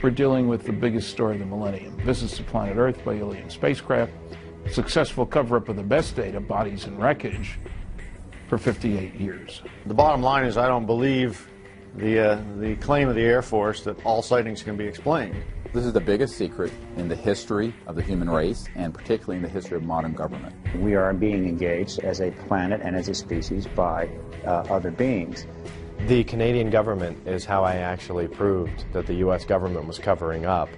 we're dealing with the biggest story of the millennium. Visits to planet Earth by alien spacecraft, successful cover-up of the best data, bodies and wreckage, for 58 years. The bottom line is I don't believe the claim of the Air Force that all sightings can be explained. This is the biggest secret in the history of the human race, and particularly in the history of modern government. We are being engaged as a planet and as a species by other beings. The Canadian government is how I actually proved that the U.S. government was covering up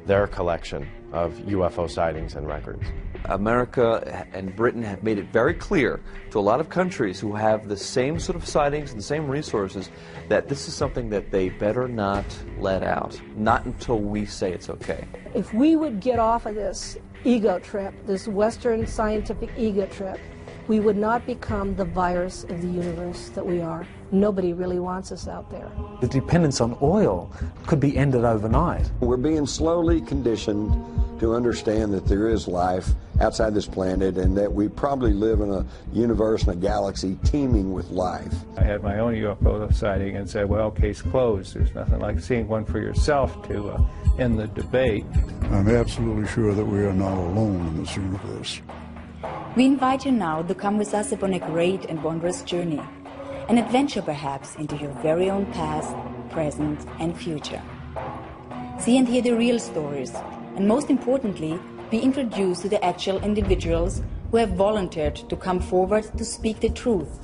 their collection of UFO sightings and records. America and Britain have made it very clear to a lot of countries who have the same sort of sightings and the same resources that this is something that they better not let out, not until we say it's okay. If we would get off of this ego trip, this Western scientific ego trip, we would not become the virus of the universe that we are. Nobody really wants us out there. The dependence on oil could be ended overnight. We're being slowly conditioned to understand that there is life outside this planet and that we probably live in a universe and a galaxy teeming with life. I had my own UFO sighting and said, well, case closed. There's nothing like seeing one for yourself to end the debate. I'm absolutely sure that we are not alone in this universe. We invite you now to come with us upon a great and wondrous journey, an adventure perhaps into your very own past, present and future. See and hear the real stories, and most importantly, be introduced to the actual individuals who have volunteered to come forward to speak the truth.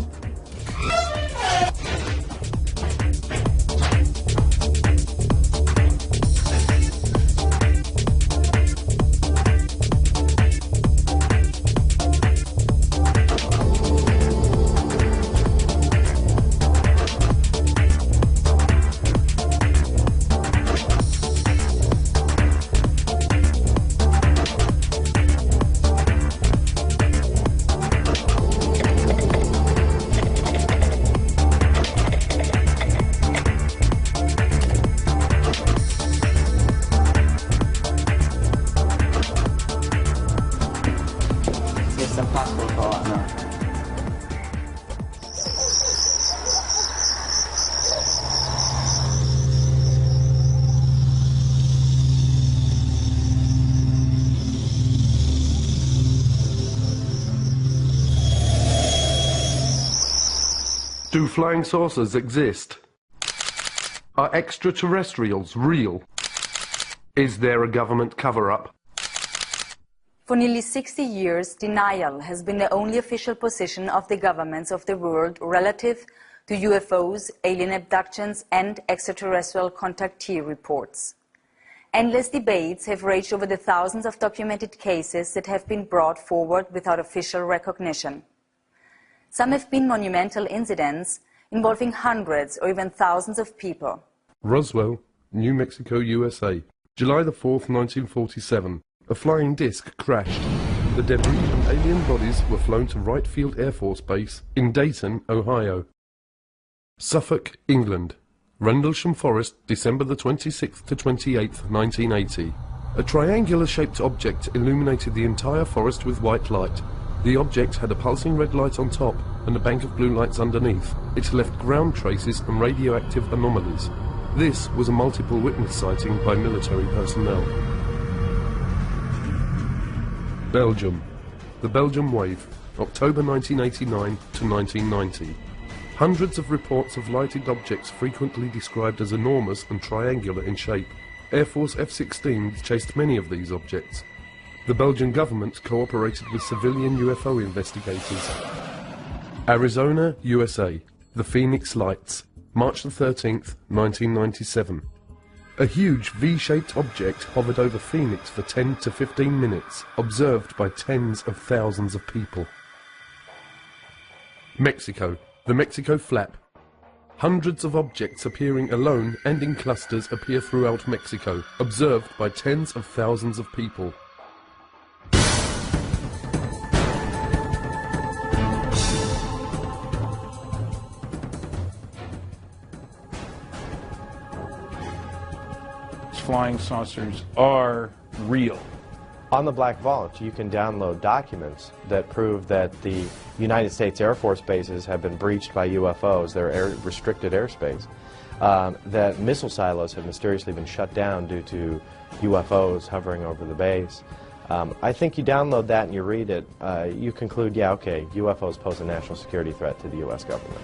Do flying saucers exist? Are extraterrestrials real? Is there a government cover-up? For nearly 60 years, denial has been the only official position of the governments of the world relative to UFOs, alien abductions, and extraterrestrial contactee reports. Endless debates have raged over the thousands of documented cases that have been brought forward without official recognition. Some have been monumental incidents involving hundreds or even thousands of people. Roswell, New Mexico, USA. July the 4th, 1947. A flying disc crashed. The debris and alien bodies were flown to Wright Field Air Force Base in Dayton, Ohio. Suffolk, England. Rendlesham Forest, December the 26th to 28th, 1980. A triangular-shaped object illuminated the entire forest with white light. The object had a pulsing red light on top and a bank of blue lights underneath. It left ground traces and radioactive anomalies. This was a multiple witness sighting by military personnel. Belgium. The Belgium Wave, October 1989 to 1990. Hundreds of reports of lighted objects frequently described as enormous and triangular in shape. Air Force F-16s chased many of these objects. The Belgian government cooperated with civilian UFO investigators. Arizona, USA. The Phoenix Lights, March the 13th, 1997. A huge V-shaped object hovered over Phoenix for 10 to 15 minutes, observed by tens of thousands of people. Mexico. The Mexico Flap. Hundreds of objects appearing alone and in clusters appear throughout Mexico, observed by tens of thousands of people. Flying saucers are real. On the Black Vault, you can download documents that prove that the United States Air Force bases have been breached by UFOs, their restricted airspace. that missile silos have mysteriously been shut down due to UFOs hovering over the base. I think you download that and you read it, you conclude, yeah, okay, UFOs pose a national security threat to the U.S. government.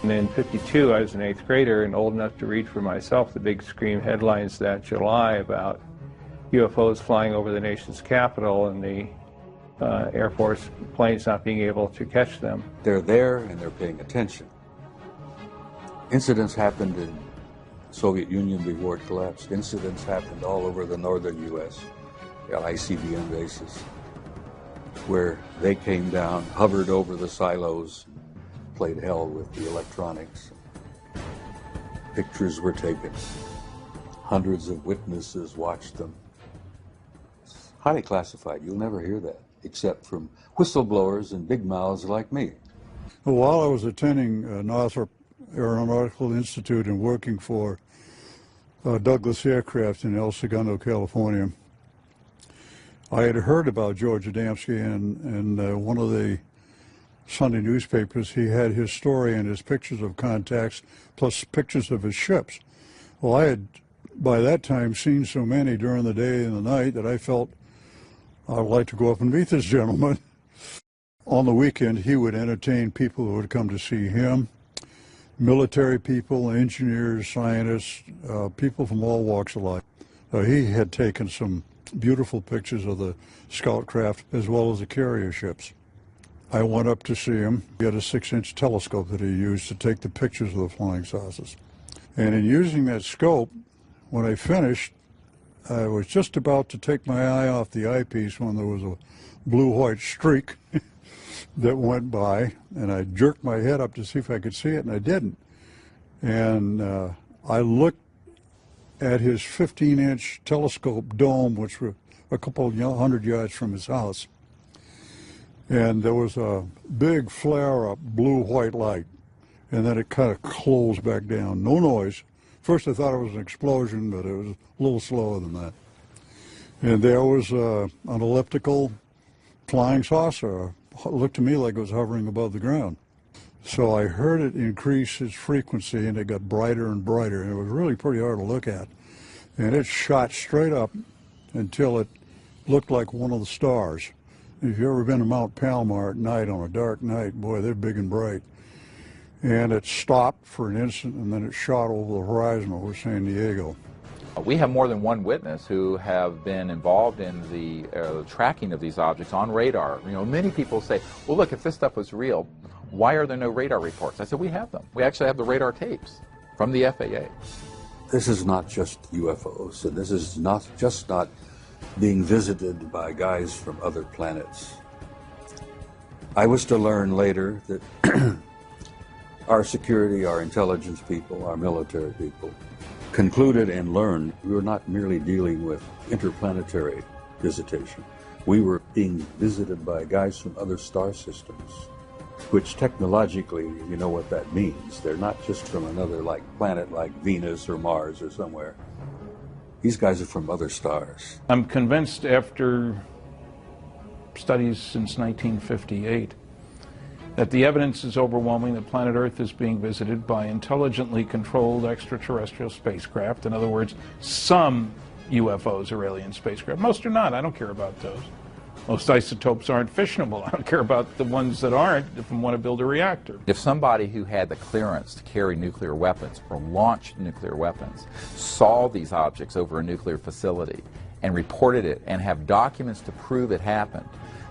And in '52, I was an 8th grader and old enough to read for myself the big screen headlines that July about UFOs flying over the nation's capital and the Air Force planes not being able to catch them. They're there and they're paying attention. Incidents happened in the Soviet Union before it collapsed. Incidents happened all over the northern U.S., the ICBM bases, where they came down, hovered over the silos, played hell with the electronics. Pictures were taken. Hundreds of witnesses watched them. It's highly classified. You'll never hear that, except from whistleblowers and big mouths like me. Well, while I was attending Northrop Aeronautical Institute and working for Douglas Aircraft in El Segundo, California, I had heard about George Adamski, and one of the Sunday newspapers, he had his story and his pictures of contacts, plus pictures of his ships. Well, I had, by that time, seen so many during the day and the night that I felt I would like to go up and meet this gentleman. On the weekend, he would entertain people who would come to see him, military people, engineers, scientists, people from all walks of life. He had taken some beautiful pictures of the scout craft as well as the carrier ships. I went up to see him. He had a 6-inch telescope that he used to take the pictures of the flying saucers. And in using that scope, when I finished, I was just about to take my eye off the eyepiece when there was a blue-white streak that went by, and I jerked my head up to see if I could see it, and I didn't. And I looked at his 15-inch telescope dome, which was a couple of 100 yards from his house. And there was a big flare-up, blue-white light, and then it kind of closed back down. No noise. First I thought it was an explosion, but it was a little slower than that. And there was an elliptical flying saucer. It looked to me like it was hovering above the ground. So I heard it increase its frequency, and it got brighter and brighter, and it was really pretty hard to look at. And it shot straight up until it looked like one of the stars. If you've ever been to Mount Palomar at night on a dark night, boy, they're big and bright. And it stopped for an instant, and then it shot over the horizon over San Diego. We have more than one witness who have been involved in the tracking of these objects on radar. You know, many people say, well, look, if this stuff was real, why are there no radar reports? I said, we have them. We actually have the radar tapes from the FAA. This is not just UFOs, and this is not being visited by guys from other planets. I was to learn later that our security, our intelligence people, our military people concluded and learned we were not merely dealing with interplanetary visitation. We were being visited by guys from other star systems, which technologically, you know what that means. They're not just from another planet like Venus or Mars or somewhere. These guys are from other stars. I'm convinced after studies since 1958 that the evidence is overwhelming that planet Earth is being visited by intelligently controlled extraterrestrial spacecraft. In other words, some UFOs are alien spacecraft. Most are not. I don't care about those. Most isotopes aren't fissionable. I don't care about the ones that aren't if I want to build a reactor. If somebody who had the clearance to carry nuclear weapons or launch nuclear weapons saw these objects over a nuclear facility and reported it and have documents to prove it happened,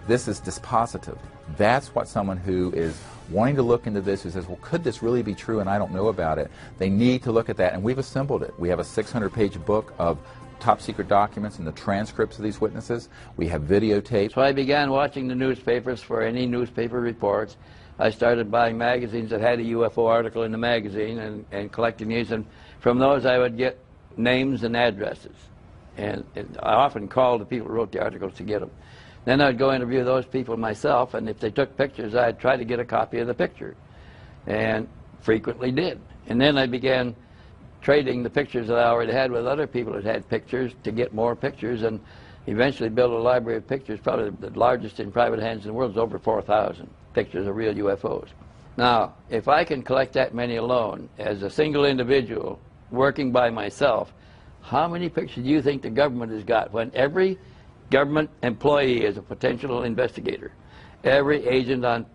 this is dispositive. That's what someone who is wanting to look into this, who says, well, could this really be true and I don't know about it, they need to look at that, and we've assembled it. We have a 600-page book of top secret documents and the transcripts of these witnesses. We have videotapes. So I began watching the newspapers for any newspaper reports. I started buying magazines that had a UFO article in the magazine and collecting these, and from those I would get names and addresses. And I often called the people who wrote the articles to get them. Then I'd go interview those people myself, and if they took pictures, I'd try to get a copy of the picture, and frequently did. And then I began trading the pictures that I already had with other people that had pictures to get more pictures, and eventually built a library of pictures, probably the largest in private hands in the world. Is over 4,000 pictures of real UFOs. Now, if I can collect that many alone, as a single individual, working by myself, how many pictures do you think the government has got when every government employee is a potential investigator? Every agent on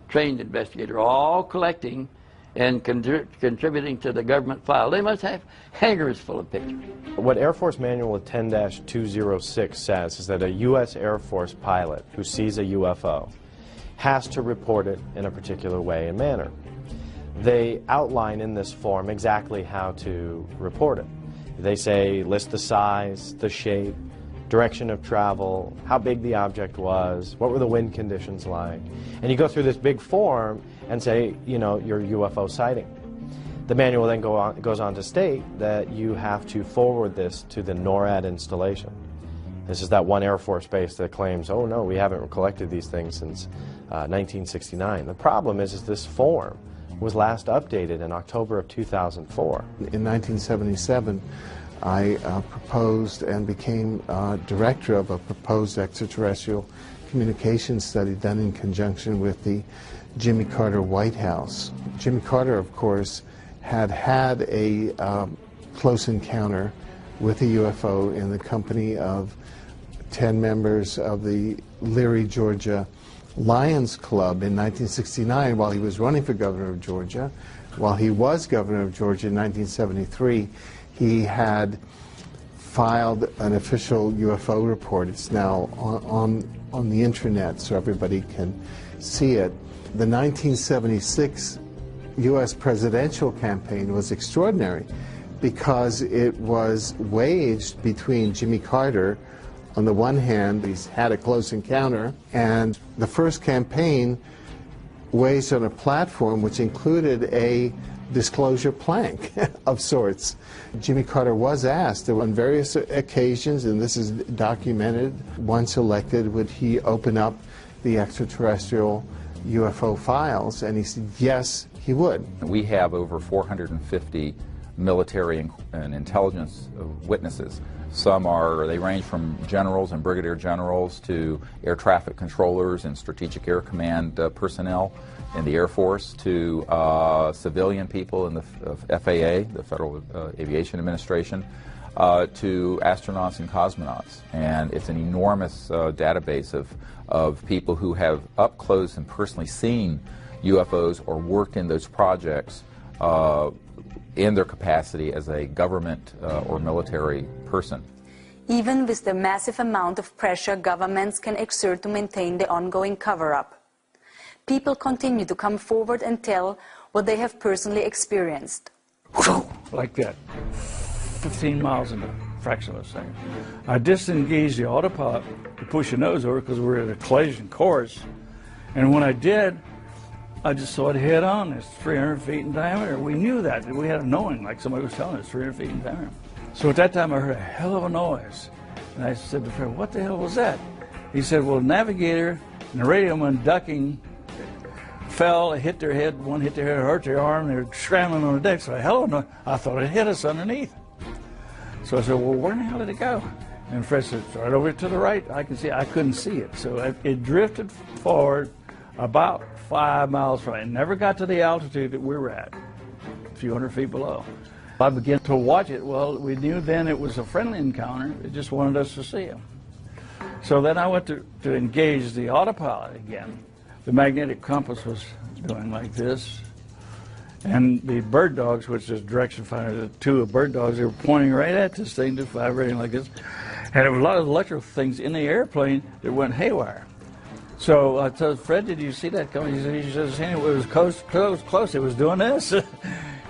trained investigator, all collecting and contributing to the government file. They must have hangars full of pictures. What Air Force Manual 10-206 says is that a U.S. Air Force pilot who sees a UFO has to report it in a particular way and manner. They outline in this form exactly how to report it. They say list the size, the shape, direction of travel, how big the object was, what were the wind conditions like. And you go through this big form and say, you know, your UFO sighting. The manual then goes on to state that you have to forward this to the NORAD installation. This is that one Air Force base that claims, oh no, we haven't collected these things since 1969. The problem is this form was last updated in October of 2004. In 1977, I proposed and became director of a proposed extraterrestrial communications study done in conjunction with the Jimmy Carter White House. Jimmy Carter, of course, had a close encounter with a UFO in the company of 10 members of the Leary, Georgia Lions Club in 1969 while he was running for governor of Georgia. While he was governor of Georgia in 1973, he had filed an official UFO report. It's now on the internet so everybody can see it. The 1976 U.S. presidential campaign was extraordinary because it was waged between Jimmy Carter, on the one hand, he's had a close encounter, and the first campaign waged on a platform which included a disclosure plank of sorts. Jimmy Carter was asked on various occasions, and this is documented, once elected, would he open up the extraterrestrial UFO files, and he said yes, he would. We have over 450 military and intelligence witnesses. They range from generals and brigadier generals to air traffic controllers and strategic air command personnel in the Air Force to civilian people in the FAA, the Federal Aviation Administration, to astronauts and cosmonauts. And it's an enormous database of people who have up close and personally seen UFOs or worked in those projects in their capacity as a government or military person. Even with the massive amount of pressure governments can exert to maintain the ongoing cover-up, people continue to come forward and tell what they have personally experienced. Like that, 15 miles in a fraction of a second. I disengaged the autopilot to push the nose over because we were at a collision course, and when I did, I just saw it head on. It's 300 feet in diameter. We knew that. We had a knowing, like somebody was telling us, 300 feet in diameter. So at that time, I heard a hell of a noise. And I said to Fred, what the hell was that? He said, well, the navigator and the radio man ducking fell, hit their head, one hit their head, hurt their arm, they were scrambling on the deck. So I thought it hit us underneath. So I said, well, where in the hell did it go? And Fred said, it's right over to the right. I couldn't see it. So it drifted forward about 5 miles from it. It never got to the altitude that we were at, a few hundred feet below. I began to watch it. Well, we knew then it was a friendly encounter. It just wanted us to see him. So then I went to engage the autopilot again. The magnetic compass was doing like this. And the bird dogs, which is direction finder, the two bird dogs, they were pointing right at this thing, just vibrating like this. And there was a lot of electrical things in the airplane that went haywire. So I told Fred, did you see that coming? He said, it was close. It was doing this.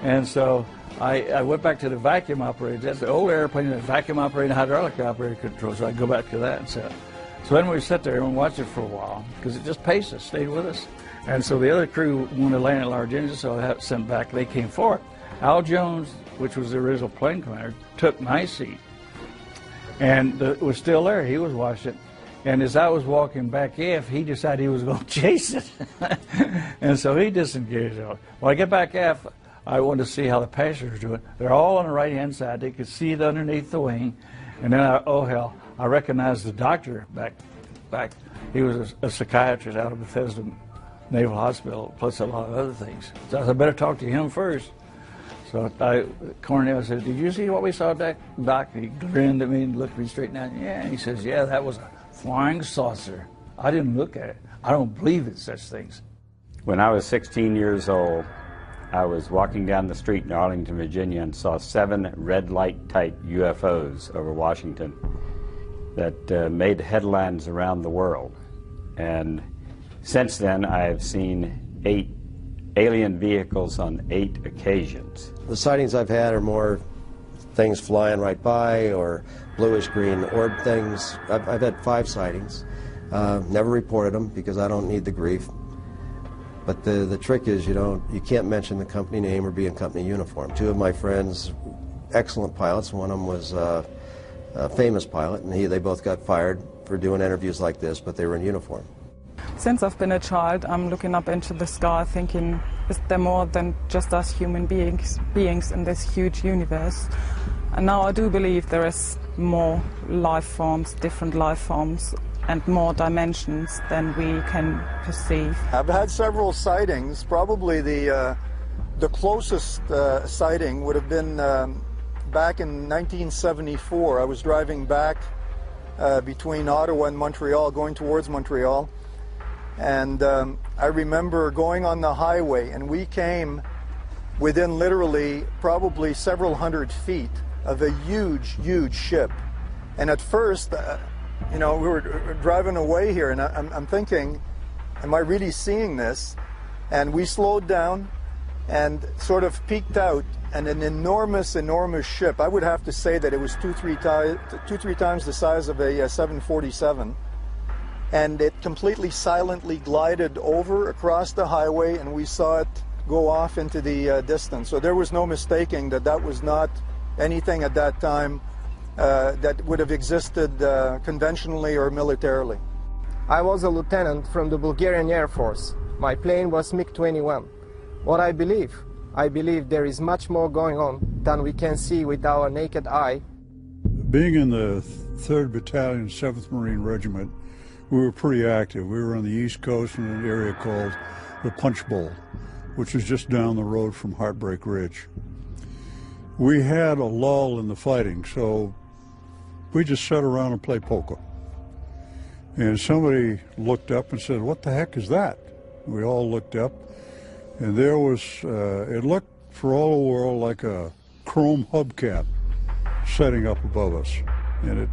And so I went back to the vacuum operator. That's the old airplane, the vacuum operator, hydraulic operator control. So I go back to that and so then we sat there and watched it for a while because it just paced us, stayed with us. And so the other crew wanted to land at large engines, so I had sent back. They came forward. Al Jones, which was the original plane commander, took my seat. And it was still there. He was watching it. And as I was walking back aft, he decided he was going to chase it. And so he disengaged. When I get back aft, I wanted to see how the passengers do it. They're all on the right-hand side. They could see it underneath the wing. And then, I recognized the doctor back. He was a psychiatrist out of Bethesda, Naval Hospital, plus a lot of other things. So I said, I better talk to him first. So Cornell said, did you see what we saw, Doc? He grinned at me and looked me straight down. Yeah, and he says, yeah, that was a flying saucer. I didn't look at it. I don't believe in such things. When I was 16 years old, I was walking down the street in Arlington, Virginia, and saw 7 red light type UFOs over Washington that made headlines around the world. And since then, I've seen 8 alien vehicles on 8 occasions. The sightings I've had are more things flying right by or bluish-green orb things. I've had 5 sightings. Never reported them because I don't need the grief. But the trick is you can't mention the company name or be in company uniform. 2 of my friends, excellent pilots. One of them was a famous pilot, and they both got fired for doing interviews like this, but they were in uniform. Since I've been a child, I'm looking up into the sky thinking, is there more than just us human beings in this huge universe? And now I do believe there is more life forms, different life forms, and more dimensions than we can perceive. I've had several sightings. Probably the closest sighting would have been back in 1974. I was driving back between Ottawa and Montreal, going towards Montreal. And I remember going on the highway, and we came within literally probably several hundred feet of a huge, huge ship. And at first, we were driving away here, and I'm thinking, am I really seeing this? And we slowed down and sort of peeked out, and an enormous, enormous ship. I would have to say that it was 2-3 times the size of a 747. And it completely silently glided over across the highway, and we saw it go off into the distance. So there was no mistaking that was not anything at that time that would have existed conventionally or militarily. I was a lieutenant from the Bulgarian Air Force. My plane was MiG-21. What I believe there is much more going on than we can see with our naked eye. Being in the 3rd Battalion, 7th Marine Regiment, we were pretty active. We were on the East Coast in an area called the Punch Bowl, which is just down the road from Heartbreak Ridge. We had a lull in the fighting, so we just sat around and played poker. And somebody looked up and said, "What the heck is that?" We all looked up, and there was, it looked for all the world like a chrome hubcap setting up above us. And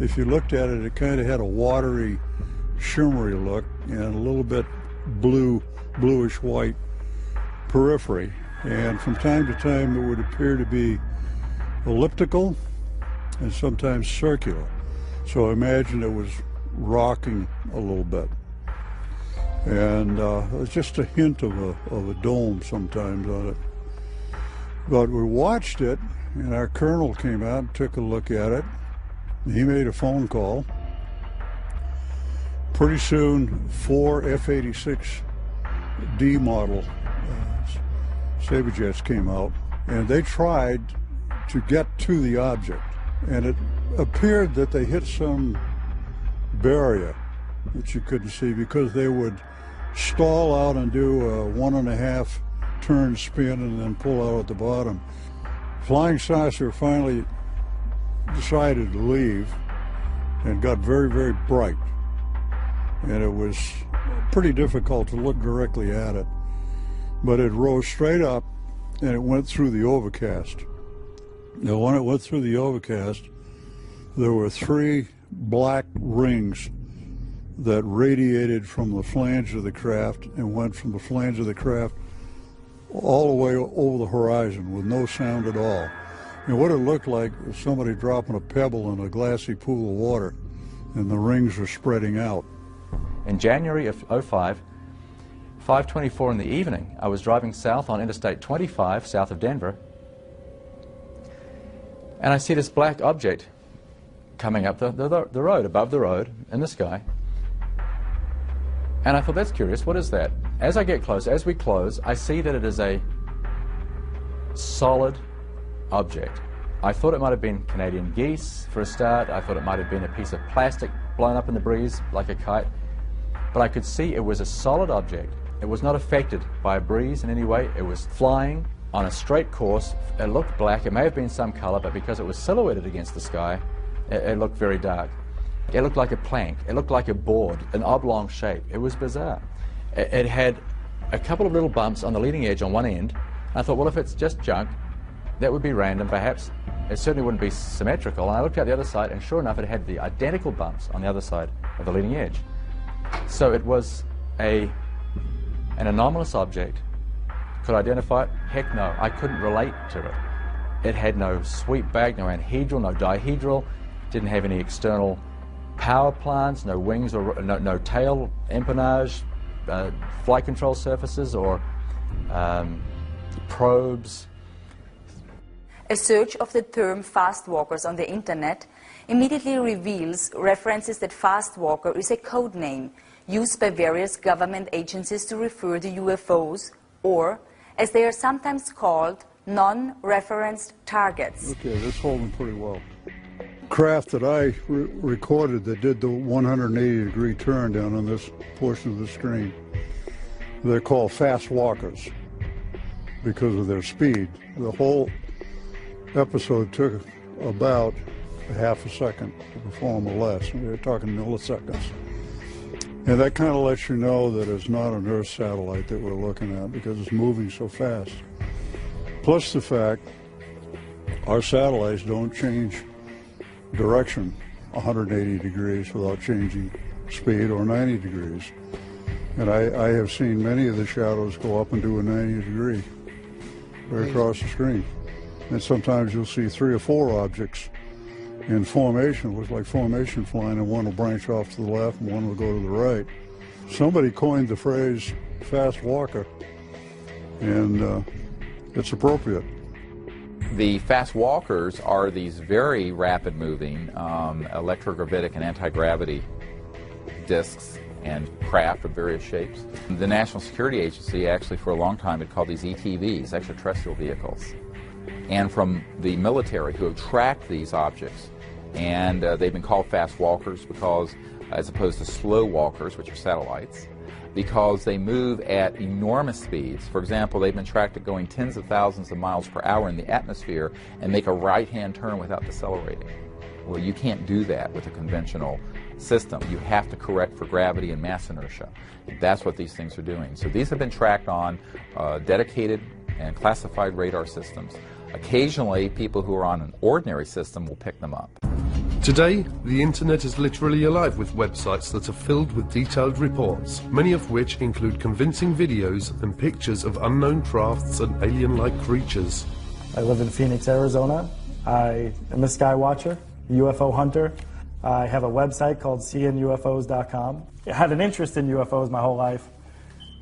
if you looked at it, it kind of had a watery, shimmery look and a little bit bluish white periphery. And from time to time it would appear to be elliptical and sometimes circular. So I imagine it was rocking a little bit. And it's just a hint of a dome sometimes on it. But we watched it, and our colonel came out and took a look at it. He made a phone call. Pretty soon, 4 F-86D model Sabre jets came out, and they tried to get to the object. And it appeared that they hit some barrier that you couldn't see, because they would stall out and do a 1.5 turn spin and then pull out at the bottom. Flying saucer finally decided to leave and got very, very bright. And it was pretty difficult to look directly at it. But it rose straight up and it went through the overcast. Now, when it went through the overcast, there were 3 black rings that radiated from the flange of the craft and went from the flange of the craft all the way over the horizon with no sound at all. And what it looked like was somebody dropping a pebble in a glassy pool of water, and the rings were spreading out. In January of 05, 5:24 in the evening, I was driving south on Interstate 25, south of Denver, and I see this black object coming up the road, above the road, in the sky. And I thought, that's curious, what is that? As I get close, as we close, I see that it is a solid object. I thought it might have been Canadian geese for a start. I thought it might have been a piece of plastic blown up in the breeze like a kite. But I could see it was a solid object It was not affected by a breeze in any way. It was flying on a straight course. It looked black. It may have been some color, but because it was silhouetted against the sky, it looked very dark. It looked like a plank. It looked like a board, an oblong shape. It was bizarre. It had a couple of little bumps on the leading edge on one end. I thought, well, if it's just junk, that would be random, perhaps. It certainly wouldn't be symmetrical. And I looked out the other side, and sure enough, it had the identical bumps on the other side of the leading edge. So it was an anomalous object. Could I identify it? Heck no. I couldn't relate to it. It had no sweep back, no anhedral, no dihedral, didn't have any external power plants, no wings or no tail empennage, flight control surfaces or probes. A search of the term Fastwalkers on the internet immediately reveals references that Fastwalker is a code name used by various government agencies to refer to UFOs, or, as they are sometimes called, non-referenced targets. Okay, this holding pretty well. Craft that I recorded that did the 180-degree turn down on this portion of the screen, they're called Fastwalkers because of their speed. The whole episode took about a half a second to perform or less. We're talking milliseconds. And that kind of lets you know that it's not an Earth satellite that we're looking at because it's moving so fast. Plus the fact our satellites don't change direction 180 degrees without changing speed or 90 degrees. And I have seen many of the shadows go up and do a 90 degree right across the screen. And sometimes you'll see 3 or 4 objects in formation. It looks like formation flying, and one will branch off to the left and one will go to the right. Somebody coined the phrase Fastwalker, and it's appropriate. The Fastwalkers are these very rapid-moving electrogravitic and anti-gravity discs and craft of various shapes. The National Security Agency actually for a long time had called these ETVs, extraterrestrial vehicles. And from the military who have tracked these objects, and they've been called Fastwalkers because, as opposed to slow walkers, which are satellites, because they move at enormous speeds. For example, they've been tracked at going tens of thousands of miles per hour in the atmosphere and make a right-hand turn without decelerating. Well, you can't do that with a conventional system. You have to correct for gravity and mass inertia. That's what these things are doing. So these have been tracked on dedicated and classified radar systems. Occasionally, people who are on an ordinary system will pick them up. Today, the internet is literally alive with websites that are filled with detailed reports, many of which include convincing videos and pictures of unknown crafts and alien-like creatures. I live in Phoenix, Arizona. I am a sky watcher, UFO hunter. I have a website called seeingufos.com. I had an interest in UFOs my whole life,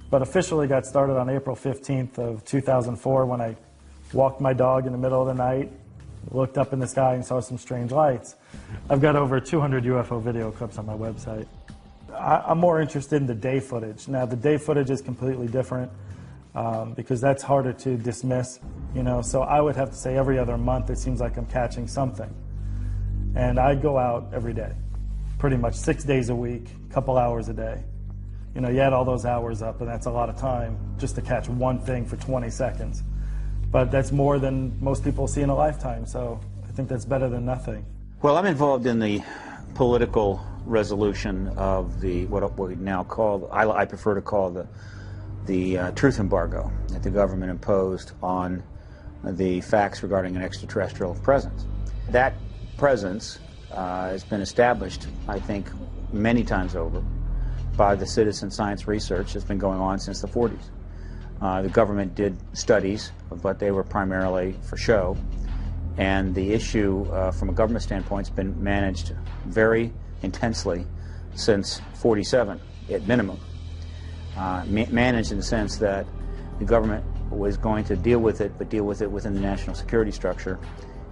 but officially got started on April 15th of 2004 when I walked my dog in the middle of the night, looked up in the sky and saw some strange lights. I've got over 200 UFO video clips on my website. I'm more interested in the day footage. Now, the day footage is completely different because that's harder to dismiss, you know, so I would have to say every other month it seems like I'm catching something. And I go out every day, pretty much 6 days a week, a couple hours a day. You know, you add all those hours up and that's a lot of time just to catch one thing for 20 seconds. But that's more than most people see in a lifetime, so I think that's better than nothing. Well, I'm involved in the political resolution of the what we now call, I prefer to call the truth embargo that the government imposed on the facts regarding an extraterrestrial presence. That presence has been established, I think, many times over by the citizen science research that's been going on since the 40s. The government did studies, but they were primarily for show. And the issue, from a government standpoint, has been managed very intensely since '47, at minimum. Managed in the sense that the government was going to deal with it, but deal with it within the national security structure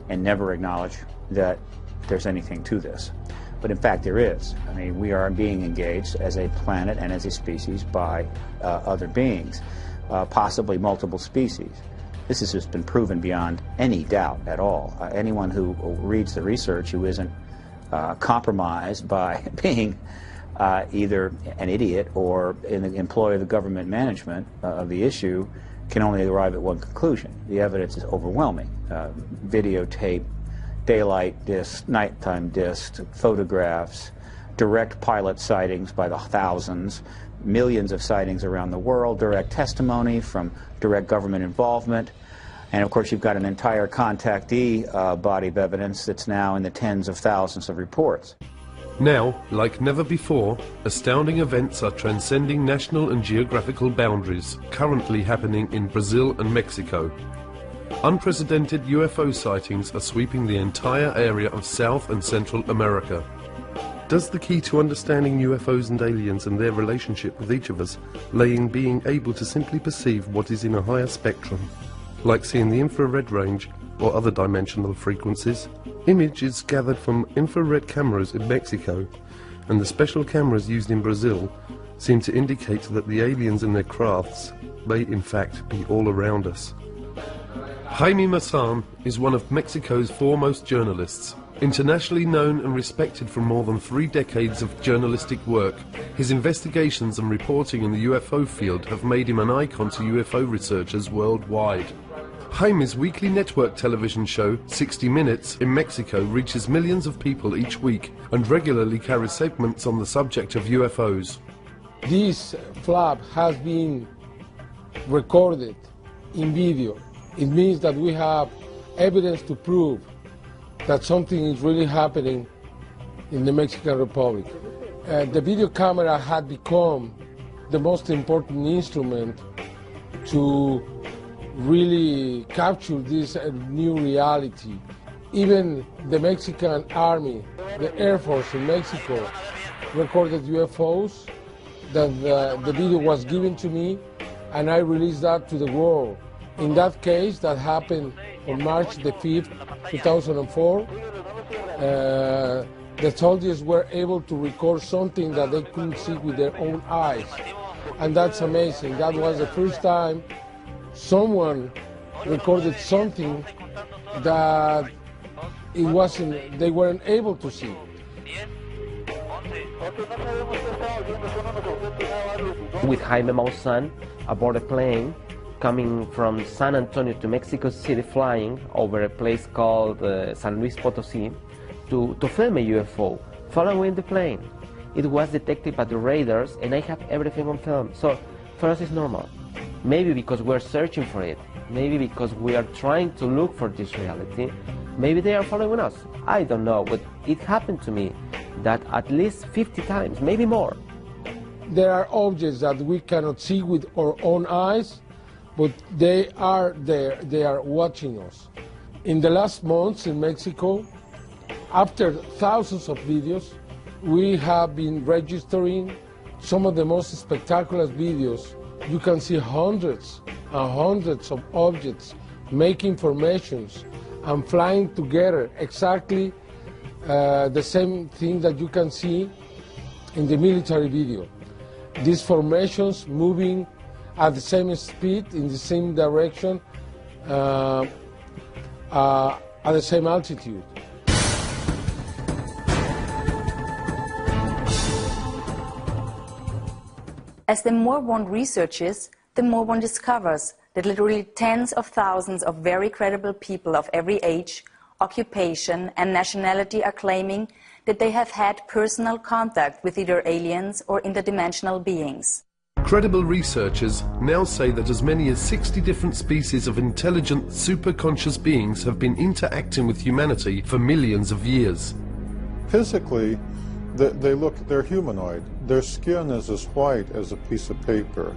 and never acknowledge that there's anything to this. But in fact, there is. I mean, we are being engaged as a planet and as a species by other beings. Possibly multiple species. This has just been proven beyond any doubt at all. Anyone who reads the research who isn't compromised by being either an idiot or in the employ of the government management of the issue can only arrive at one conclusion. The evidence is overwhelming. Videotape, daylight discs, nighttime discs, photographs, direct pilot sightings by the thousands, millions of sightings around the world, direct testimony from direct government involvement, and of course you've got an entire contactee body of evidence that's now in the tens of thousands of reports. Now, like never before, astounding events are transcending national and geographical boundaries, currently happening in Brazil and Mexico. Unprecedented UFO sightings are sweeping the entire area of South and Central America. Does the key to understanding UFOs and aliens and their relationship with each of us lay in being able to simply perceive what is in a higher spectrum, like seeing the infrared range or other dimensional frequencies? Images gathered from infrared cameras in Mexico and the special cameras used in Brazil seem to indicate that the aliens and their crafts may in fact be all around us. Jaime Maussan is one of Mexico's foremost journalists. Internationally known and respected for more than 3 decades of journalistic work, his investigations and reporting in the UFO field have made him an icon to UFO researchers worldwide. Jaime's weekly network television show, 60 Minutes, in Mexico reaches millions of people each week and regularly carries segments on the subject of UFOs. This flap has been recorded in video. It means that we have evidence to prove that something is really happening in the Mexican Republic. The video camera had become the most important instrument to really capture this new reality. Even the Mexican Army, the Air Force in Mexico, recorded UFOs. That the video was given to me, and I released that to the world. In that case, that happened on March the 5th, 2004. The soldiers were able to record something that they couldn't see with their own eyes. And that's amazing. That was the first time someone recorded something that they weren't able to see. With Jaime Maussan aboard a plane coming from San Antonio to Mexico City, flying over a place called San Luis Potosí to film a UFO following the plane. It was detected by the radars, and I have everything on film. So for us it's normal. Maybe because we're searching for it, maybe because we are trying to look for this reality, maybe they are following us. I don't know, but it happened to me that at least 50 times, maybe more. There are objects that we cannot see with our own eyes, but they are there, they are watching us. In the last months in Mexico, after thousands of videos, we have been registering some of the most spectacular videos. You can see hundreds and hundreds of objects making formations and flying together, exactly the same thing that you can see in the military video. These formations moving at the same speed, in the same direction, at the same altitude. As the more one researches, the more one discovers that literally tens of thousands of very credible people of every age, occupation and nationality are claiming that they have had personal contact with either aliens or interdimensional beings. Credible researchers now say that as many as 60 different species of intelligent, superconscious beings have been interacting with humanity for millions of years. Physically, they're humanoid. Their skin is as white as a piece of paper.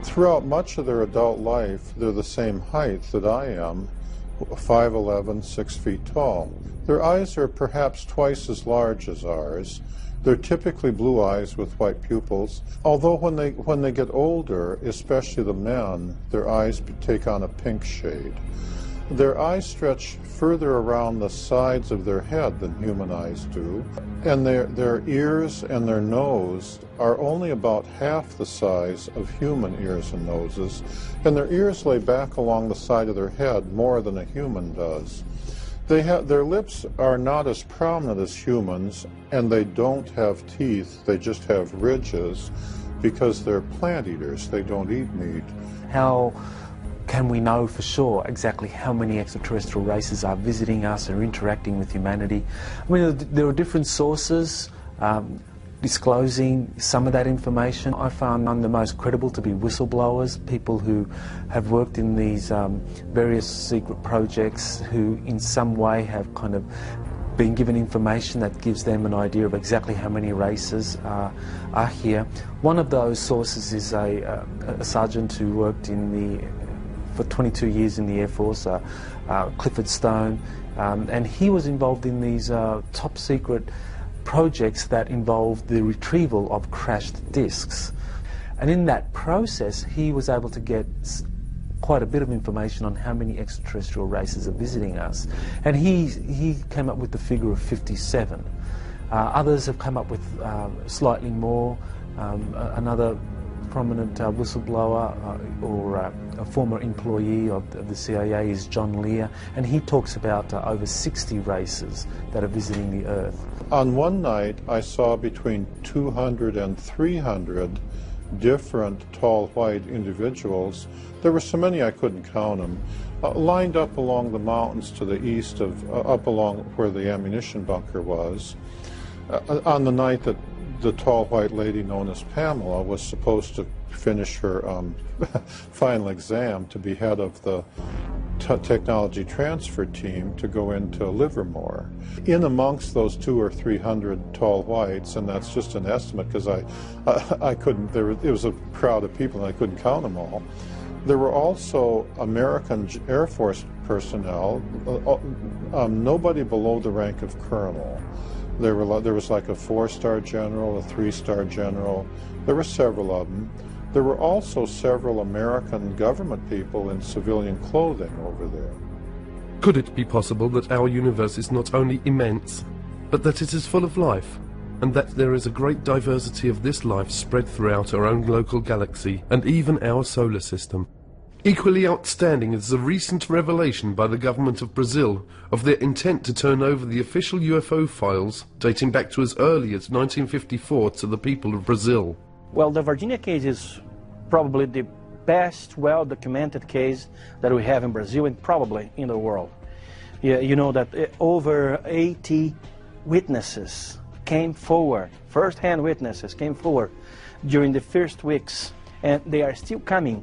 Throughout much of their adult life, they're the same height that I am, 5'11", 6 feet tall. Their eyes are perhaps twice as large as ours. They're typically blue eyes with white pupils, although when they get older, especially the men, their eyes take on a pink shade. Their eyes stretch further around the sides of their head than human eyes do, and their ears and their nose are only about half the size of human ears and noses, and their ears lay back along the side of their head more than a human does. Their lips are not as prominent as humans, and they don't have teeth. They just have ridges because they're plant eaters. They don't eat meat. How can we know for sure exactly how many extraterrestrial races are visiting us or interacting with humanity? I mean, there are different sources disclosing some of that information. I found none the most credible to be whistleblowers, people who have worked in these various secret projects who in some way have kind of been given information that gives them an idea of exactly how many races are here. One of those sources is a sergeant who worked for 22 years in the Air Force, Clifford Stone, and he was involved in these top secret projects that involved the retrieval of crashed discs. And in that process, he was able to get quite a bit of information on how many extraterrestrial races are visiting us. And he came up with the figure of 57. Others have come up with slightly more. Another prominent whistleblower or a former employee of the CIA is John Lear, and he talks about over 60 races that are visiting the Earth. On one night, I saw between 200 and 300 different tall white individuals. There were so many I couldn't count them, lined up along the mountains to the east of, up along where the ammunition bunker was. On the night that the tall white lady known as Pamela was supposed to finish her final exam to be head of the technology transfer team to go into Livermore. In amongst those 200 or 300 tall whites, and that's just an estimate because I couldn't, it was a crowd of people and I couldn't count them all. There were also American Air Force personnel, nobody below the rank of colonel. There was like a 4-star general, a 3-star general. There were several of them. There were also several American government people in civilian clothing over there. Could it be possible that our universe is not only immense, but that it is full of life, and that there is a great diversity of this life spread throughout our own local galaxy and even our solar system? Equally outstanding is the recent revelation by the government of Brazil of their intent to turn over the official UFO files dating back to as early as 1954 to the people of Brazil. Well, the Virginia case is probably the best well-documented case that we have in Brazil and probably in the world. Yeah, you know that over 80 witnesses came forward, first-hand witnesses came forward during the first weeks, and they are still coming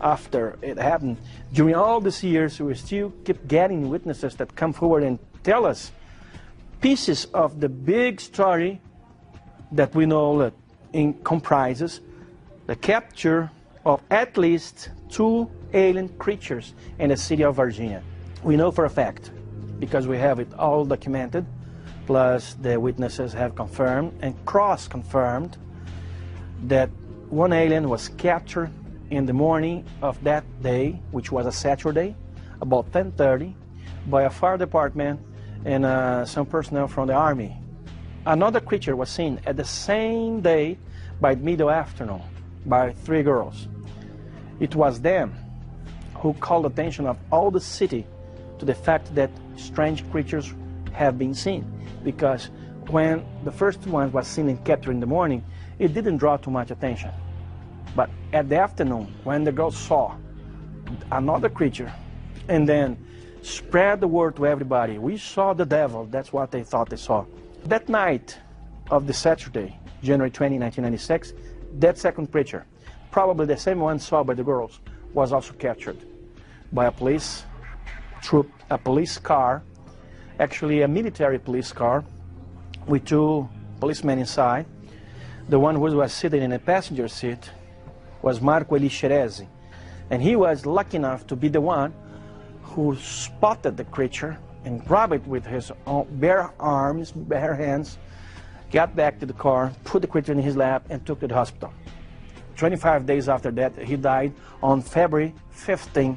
after it happened. During all these years, we still keep getting witnesses that come forward and tell us pieces of the big story that we know that comprises the capture of at least 2 alien creatures in the city of Virginia. We know for a fact, because we have it all documented, plus the witnesses have confirmed and cross-confirmed that one alien was captured in the morning of that day, which was a Saturday, about 10:30, by a fire department and some personnel from the Army. Another creature was seen at the same day by middle afternoon by 3 girls. It was them who called attention of all the city to the fact that strange creatures have been seen, because when the first one was seen and captured in the morning, it didn't draw too much attention. But at the afternoon, when the girls saw another creature and then spread the word to everybody, we saw the devil, that's what they thought they saw. That night of the Saturday, January 20, 1996, that second creature, probably the same one saw by the girls, was also captured by a police troop, a police car, actually a military police car with 2 policemen inside. The one who was sitting in a passenger seat was Marco Elixerezi, and he was lucky enough to be the one who spotted the creature and grabbed it with his own bare arms, bare hands, got back to the car, put the creature in his lap, and took it to the hospital. 25 days after that, he died on February 15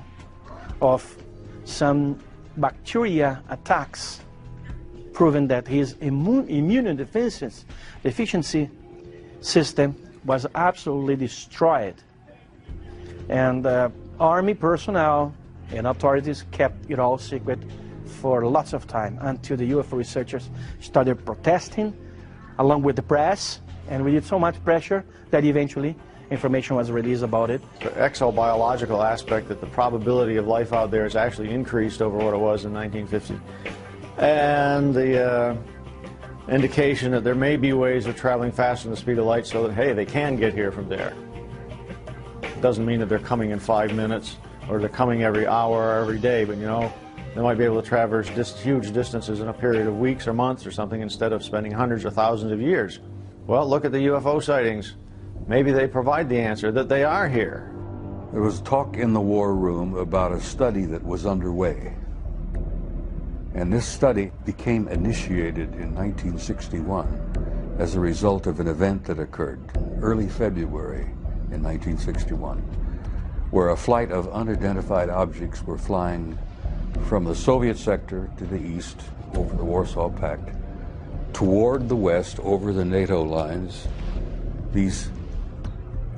of some bacteria attacks, proving that his immune deficiency system was absolutely destroyed. And Army personnel and authorities kept it all secret for lots of time until the UFO researchers started protesting along with the press, and we did so much pressure that eventually information was released about it. The exobiological aspect, that the probability of life out there has actually increased over what it was in 1950. And the indication that there may be ways of traveling faster than the speed of light so that, hey, they can get here from there. Doesn't mean that they're coming in 5 minutes or they're coming every hour or every day, but you know, they might be able to traverse huge distances in a period of weeks or months or something instead of spending hundreds or thousands of years. Well, look at the UFO sightings. Maybe they provide the answer that they are here. There was talk in the war room about a study that was underway. And this study became initiated in 1961 as a result of an event that occurred early February in 1961, where a flight of unidentified objects were flying from the Soviet sector to the east over the Warsaw Pact toward the west over the NATO lines. These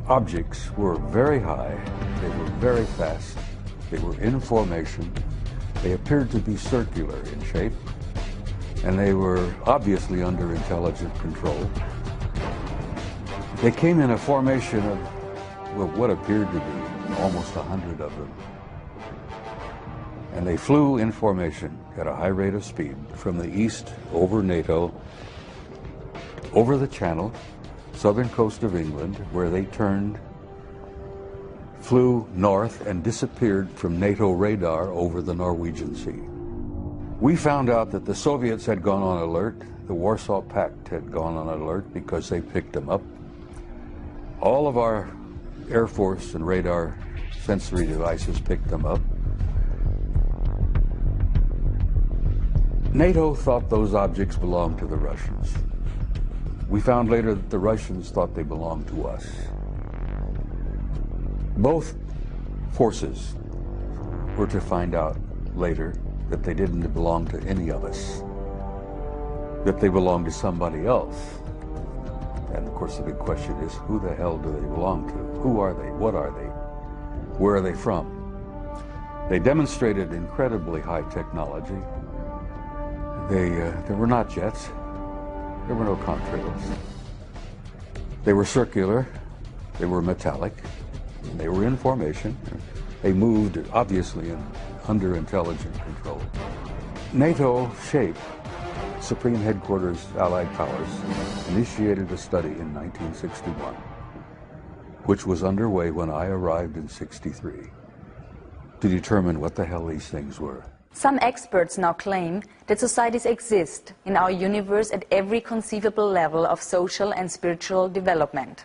objects were very high, they were very fast, they were in formation, they appeared to be circular in shape, and they were obviously under intelligent control. They came in a formation of what appeared to be almost 100 of them. And they flew in formation at a high rate of speed from the east over NATO, over the Channel, southern coast of England, where they turned, flew north, and disappeared from NATO radar over the Norwegian Sea. We found out that the Soviets had gone on alert, the Warsaw Pact had gone on alert because they picked them up. All of our Air Force and radar sensory devices picked them up. NATO thought those objects belonged to the Russians. We found later that the Russians thought they belonged to us. Both forces were to find out later that they didn't belong to any of us, that they belonged to somebody else. And of course the big question is, who the hell do they belong to? Who are they? What are they? Where are they from? They demonstrated incredibly high technology. There were not jets. There were no contrails. They were circular. They were metallic. They were in formation. They moved, obviously, under intelligent control. NATO SHAPE, Supreme Headquarters Allied Powers, initiated a study in 1961, which was underway when I arrived in '63, to determine what the hell these things were. Some experts now claim that societies exist in our universe at every conceivable level of social and spiritual development.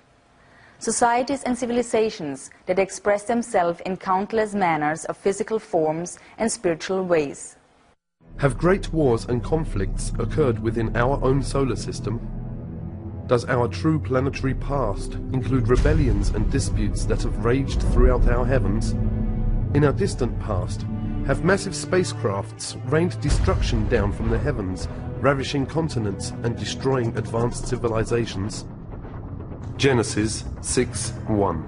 Societies and civilizations that express themselves in countless manners of physical forms and spiritual ways. Have great wars and conflicts occurred within our own solar system? Does our true planetary past include rebellions and disputes that have raged throughout our heavens? In our distant past, have massive spacecrafts rained destruction down from the heavens, ravishing continents and destroying advanced civilizations? Genesis 6:1.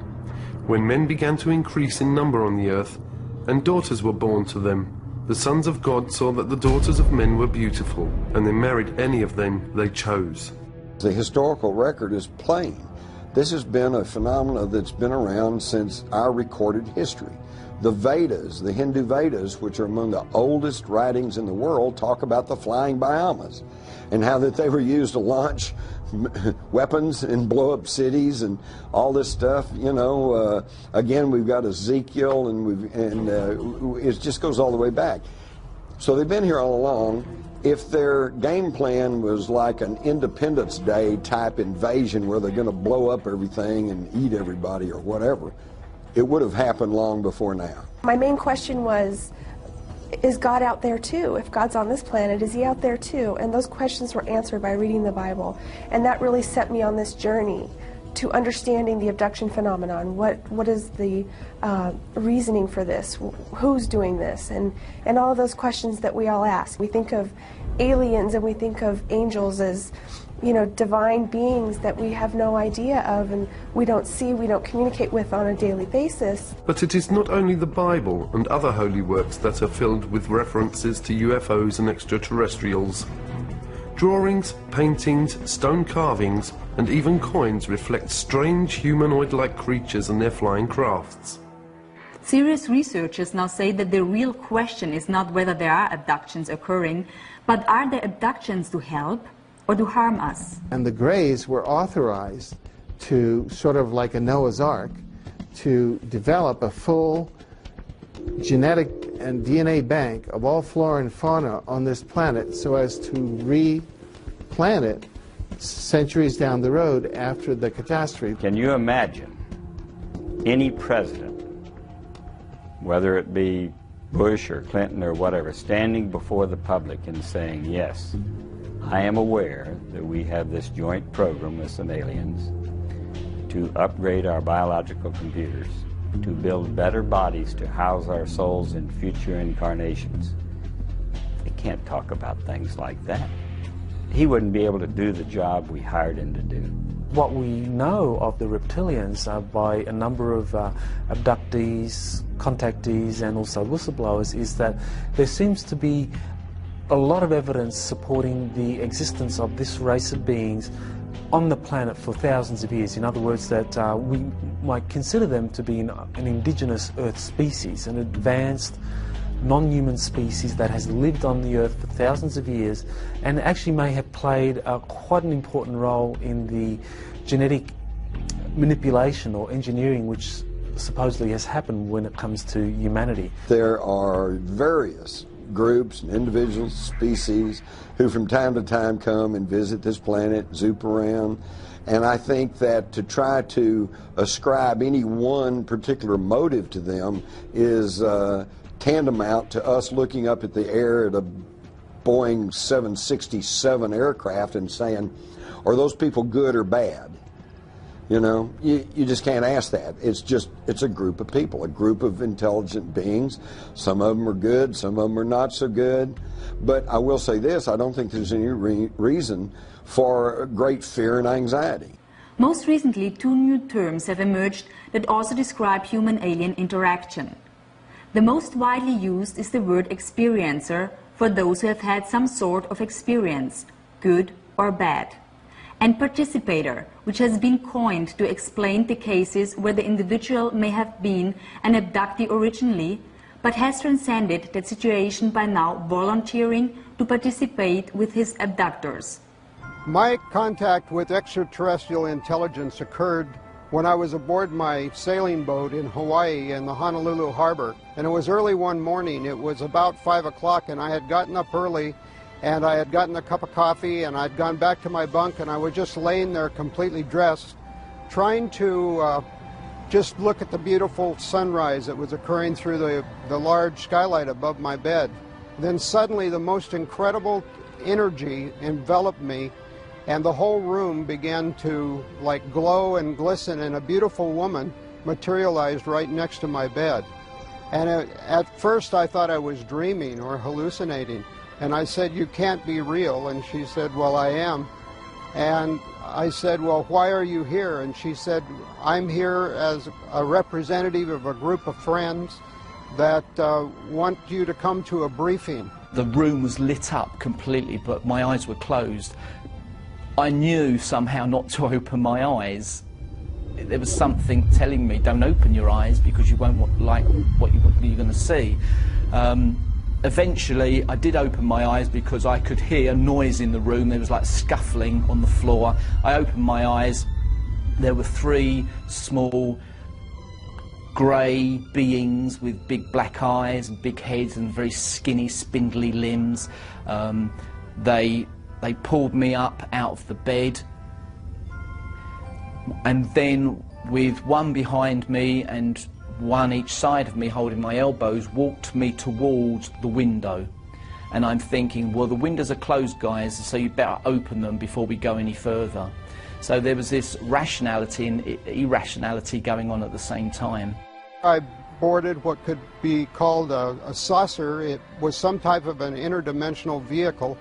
When men began to increase in number on the earth, and daughters were born to them, the sons of God saw that the daughters of men were beautiful, and they married any of them they chose. The historical record is plain. This has been a phenomenon that's been around since our recorded history. The Vedas, the Hindu Vedas, which are among the oldest writings in the world, talk about the flying Brahmas and how that they were used to launch weapons and blow up cities and all this stuff. You know, again, we've got Ezekiel, and it just goes all the way back. So they've been here all along. If their game plan was like an Independence Day type invasion where they're going to blow up everything and eat everybody or whatever, it would have happened long before now. My main question was, is God out there too? If God's on this planet, is he out there too? And those questions were answered by reading the Bible. And that really set me on this journey to understanding the abduction phenomenon. What is the reasoning for this? Who's doing this? And all of those questions that we all ask. We think of aliens and we think of angels as, you know, divine beings that we have no idea of and we don't see, we don't communicate with on a daily basis. But it is not only the Bible and other holy works that are filled with references to UFOs and extraterrestrials. Drawings, paintings, stone carvings, and even coins reflect strange humanoid-like creatures and their flying crafts. Serious researchers now say that the real question is not whether there are abductions occurring, but are there abductions to help or to harm us? And the Greys were authorized to, sort of like a Noah's Ark, to develop a full genetic and DNA bank of all flora and fauna on this planet so as to replant it centuries down the road after the catastrophe. Can you imagine any president, whether it be Bush or Clinton or whatever, standing before the public and saying, yes, I am aware that we have this joint program with some aliens to upgrade our biological computers, to build better bodies to house our souls in future incarnations. They can't talk about things like that. He wouldn't be able to do the job we hired him to do. What we know of the reptilians by a number of abductees, contactees, and also whistleblowers is that there seems to be a lot of evidence supporting the existence of this race of beings on the planet for thousands of years. In other words, that we might consider them to be an indigenous Earth species, an advanced non-human species that has lived on the Earth for thousands of years and actually may have played quite an important role in the genetic manipulation or engineering which supposedly has happened when it comes to humanity. There are various groups and individuals, species, who from time to time come and visit this planet, zoop around, and I think that to try to ascribe any one particular motive to them is tantamount to us looking up at the air at a Boeing 767 aircraft and saying, are those people good or bad? You know, you just can't ask that. It's a group of people, a group of intelligent beings. Some of them are good, some of them are not so good. But I will say this, I don't think there's any reason for great fear and anxiety. Most recently, 2 new terms have emerged that also describe human-alien interaction. The most widely used is the word experiencer for those who have had some sort of experience, good or bad, and participator, which has been coined to explain the cases where the individual may have been an abductee originally, but has transcended that situation by now volunteering to participate with his abductors. My contact with extraterrestrial intelligence occurred when I was aboard my sailing boat in Hawaii in the Honolulu harbor. And it was early one morning. It was about 5 o'clock and I had gotten up early and I had gotten a cup of coffee and I'd gone back to my bunk and I was just laying there completely dressed, trying to just look at the beautiful sunrise that was occurring through the large skylight above my bed. Then suddenly the most incredible energy enveloped me and the whole room began to like glow and glisten, and a beautiful woman materialized right next to my bed. And at first I thought I was dreaming or hallucinating, and I said, "You can't be real." And she said, "Well, I am." And I said, "Well, why are you here?" And she said, "I'm here as a representative of a group of friends that want you to come to a briefing." The room was lit up completely, but my eyes were closed. I knew somehow not to open my eyes. There was something telling me, don't open your eyes because you won't like what you're going to see. Eventually, I did open my eyes because I could hear noise in the room. There was like scuffling on the floor. I opened my eyes. There were 3 small grey beings with big black eyes and big heads and very skinny, spindly limbs. They pulled me up out of the bed, and then with one behind me and one each side of me holding my elbows, walked me towards the window. And I'm thinking, well, the windows are closed, guys, so you better open them before we go any further. So there was this rationality and irrationality going on at the same time. I boarded what could be called a saucer. It was some type of an interdimensional vehicle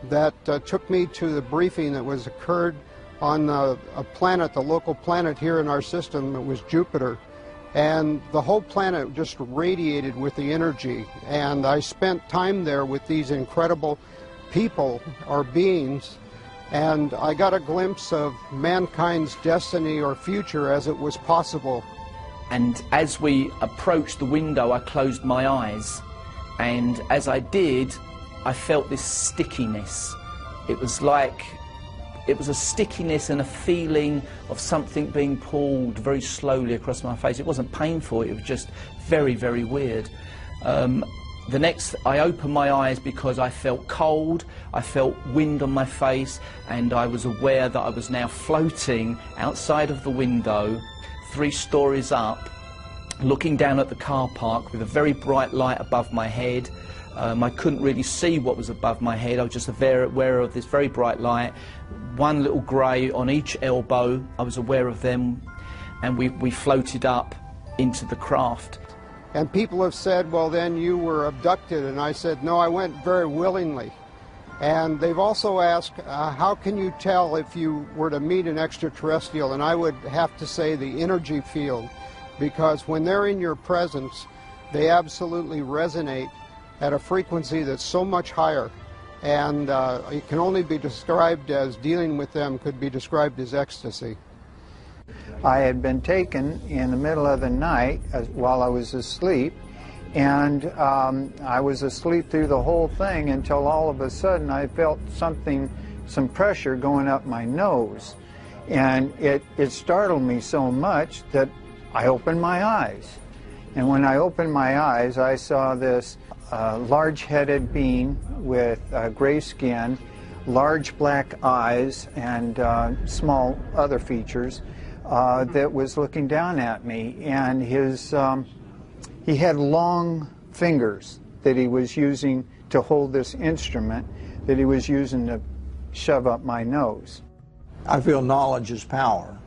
that took me to the briefing that was occurred on a planet, the local planet here in our system. It was Jupiter. And the whole planet just radiated with the energy. And I spent time there with these incredible people or beings, and I got a glimpse of mankind's destiny or future as it was possible. And as we approached the window, I closed my eyes, and as I did, I felt this stickiness. It was a stickiness and a feeling of something being pulled very slowly across my face. It wasn't painful, it was just very, very weird. I opened my eyes because I felt cold, I felt wind on my face, and I was aware that I was now floating outside of the window, 3 stories up, looking down at the car park with a very bright light above my head. I couldn't really see what was above my head. I was just aware of this very bright light. One little grey on each elbow, I was aware of them, and we floated up into the craft. And people have said, well, then you were abducted. And I said, no, I went very willingly. And they've also asked, how can you tell if you were to meet an extraterrestrial? And I would have to say the energy field, because when they're in your presence, they absolutely resonate at a frequency that's so much higher. And it can only be described as, dealing with them could be described as ecstasy. I had been taken in the middle of the night while I was asleep, and I was asleep through the whole thing until all of a sudden I felt some pressure going up my nose, and it startled me so much that I opened my eyes. And when I opened my eyes, I saw this large-headed being with gray skin, large black eyes, and small other features that was looking down at me. And he had long fingers that he was using to hold this instrument that he was using to shove up my nose. I feel knowledge is power.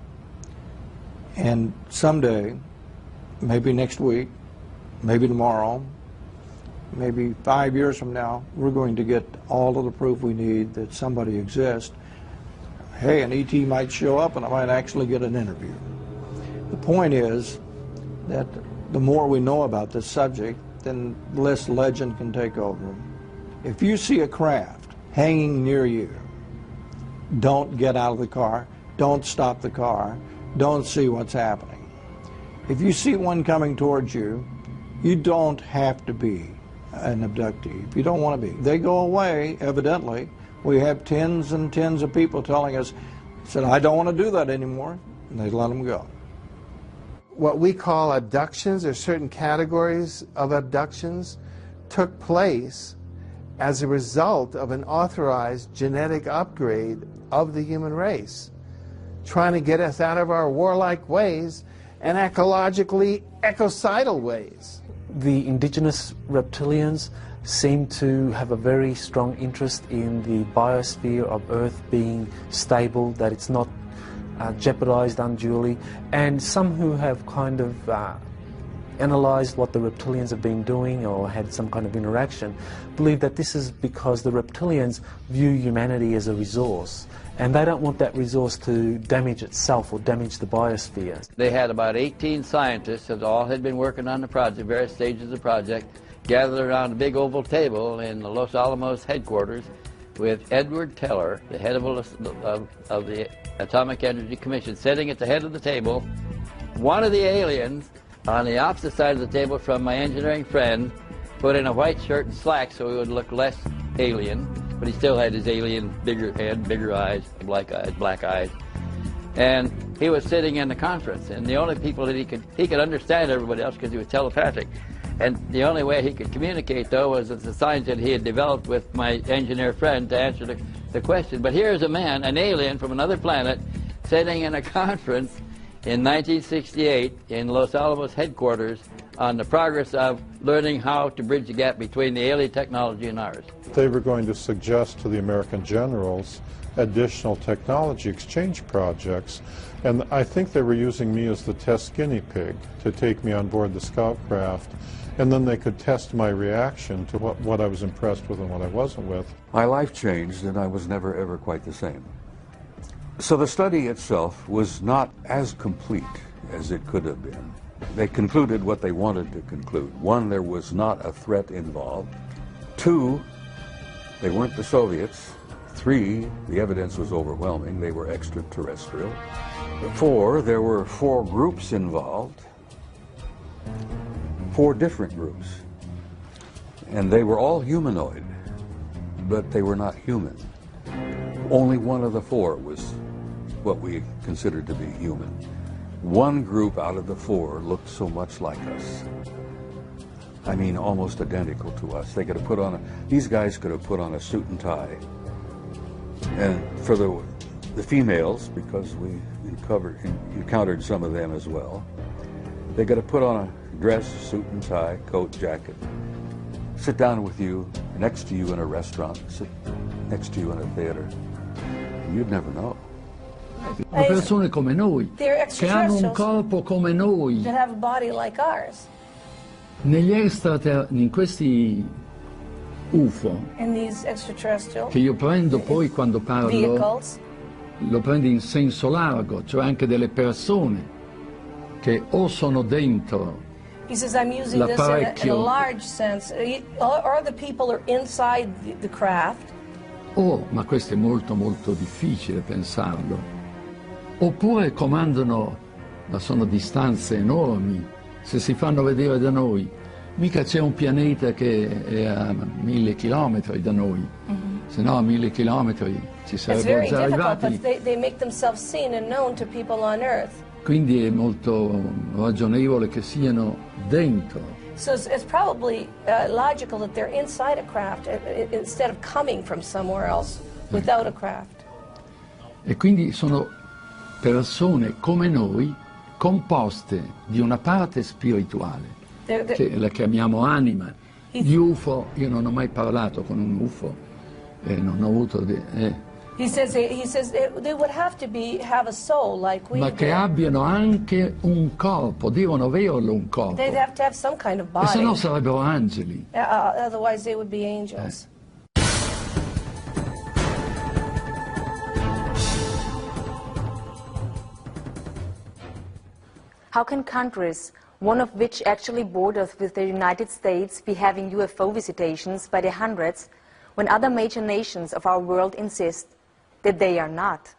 And someday, maybe next week, maybe tomorrow, maybe 5 years from now, we're going to get all of the proof we need that somebody exists. Hey, an ET might show up and I might actually get an interview. The point is that the more we know about this subject, then less legend can take over. If you see a craft hanging near you, don't get out of the car, don't stop the car, don't see what's happening. If you see one coming towards you, you don't have to be an abductee if you don't want to be. They go away, evidently. We have tens and tens of people telling us, said, I don't want to do that anymore, and they let them go. What we call abductions, or certain categories of abductions, took place as a result of an authorized genetic upgrade of the human race, trying to get us out of our warlike ways and ecologically ecocidal ways. The indigenous reptilians seem to have a very strong interest in the biosphere of Earth being stable, that it's not jeopardized unduly, and some who have kind of analyzed what the reptilians have been doing or had some kind of interaction believe that this is because the reptilians view humanity as a resource, and they don't want that resource to damage itself or damage the biosphere. They had about 18 scientists that all had been working on the project, various stages of the project, gathered around a big oval table in the Los Alamos headquarters with Edward Teller, the head of the Atomic Energy Commission, sitting at the head of the table. One of the aliens on the opposite side of the table from my engineering friend put in a white shirt and slacks so he would look less alien, but he still had his alien bigger head, bigger eyes, black eyes. And he was sitting in the conference, and the only people that he could understand everybody else because he was telepathic. And the only way he could communicate, though, was with the signs that he had developed with my engineer friend to answer the question. But here's a man, an alien from another planet, sitting in a conference in 1968 in Los Alamos headquarters on the progress of learning how to bridge the gap between the alien technology and ours. They were going to suggest to the American generals additional technology exchange projects, and I think they were using me as the test guinea pig to take me on board the scout craft, and then they could test my reaction to what I was impressed with and what I wasn't with. My life changed, and I was never ever quite the same. So the study itself was not as complete as it could have been. They concluded what they wanted to conclude. One, there was not a threat involved. Two, they weren't the Soviets. Three, the evidence was overwhelming. They were extraterrestrial. Four, there were 4 groups involved. 4 different groups. And they were all humanoid, but they were not human. Only one of the 4 was what we considered to be human. One group out of the 4 looked so much like us. I mean, almost identical to us. They could have put on these guys could have put on a suit and tie. And for the females, because we encountered some of them as well, they got to put on a dress, suit and tie, coat, jacket, sit down with you, next to you in a restaurant, sit next to you in a theater. You'd never know. Sono persone come noi, che hanno un corpo come noi. That have a body like ours. In questi UFO, In these extraterrestrial che io prendo poi quando parlo, vehicles, lo prendo in senso largo, cioè anche delle persone che o sono dentro he says I'm using this in a large sense, or the people are inside the craft. ma questo è molto molto difficile pensarlo, oppure comandano, ma sono distanze enormi. Se si fanno vedere da noi, mica c'è un pianeta che è a 1000 chilometri da noi, se no a 1000 chilometri ci sarebbero già arrivati. They make themselves seen and known to people on Earth. Quindi è molto ragionevole che siano dentro. So it's probably logical that they're inside a craft instead of coming from somewhere else without a craft. E quindi sono persone come noi, composte di una parte spirituale, che la chiamiamo anima. Gli UFO, io non ho mai parlato con un UFO, non ho avuto... He says they would have to have a soul like we ma che abbiano anche un corpo, devono averlo un corpo. They'd have to have some kind of body. E se no sarebbero angeli. Otherwise they would be angels. How can countries, one of which actually borders with the United States, be having UFO visitations by the hundreds when other major nations of our world insist that they are not?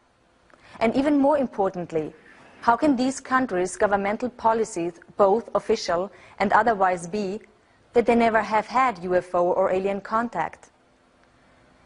And even more importantly, how can these countries' governmental policies, both official and otherwise, be that they never have had UFO or alien contact?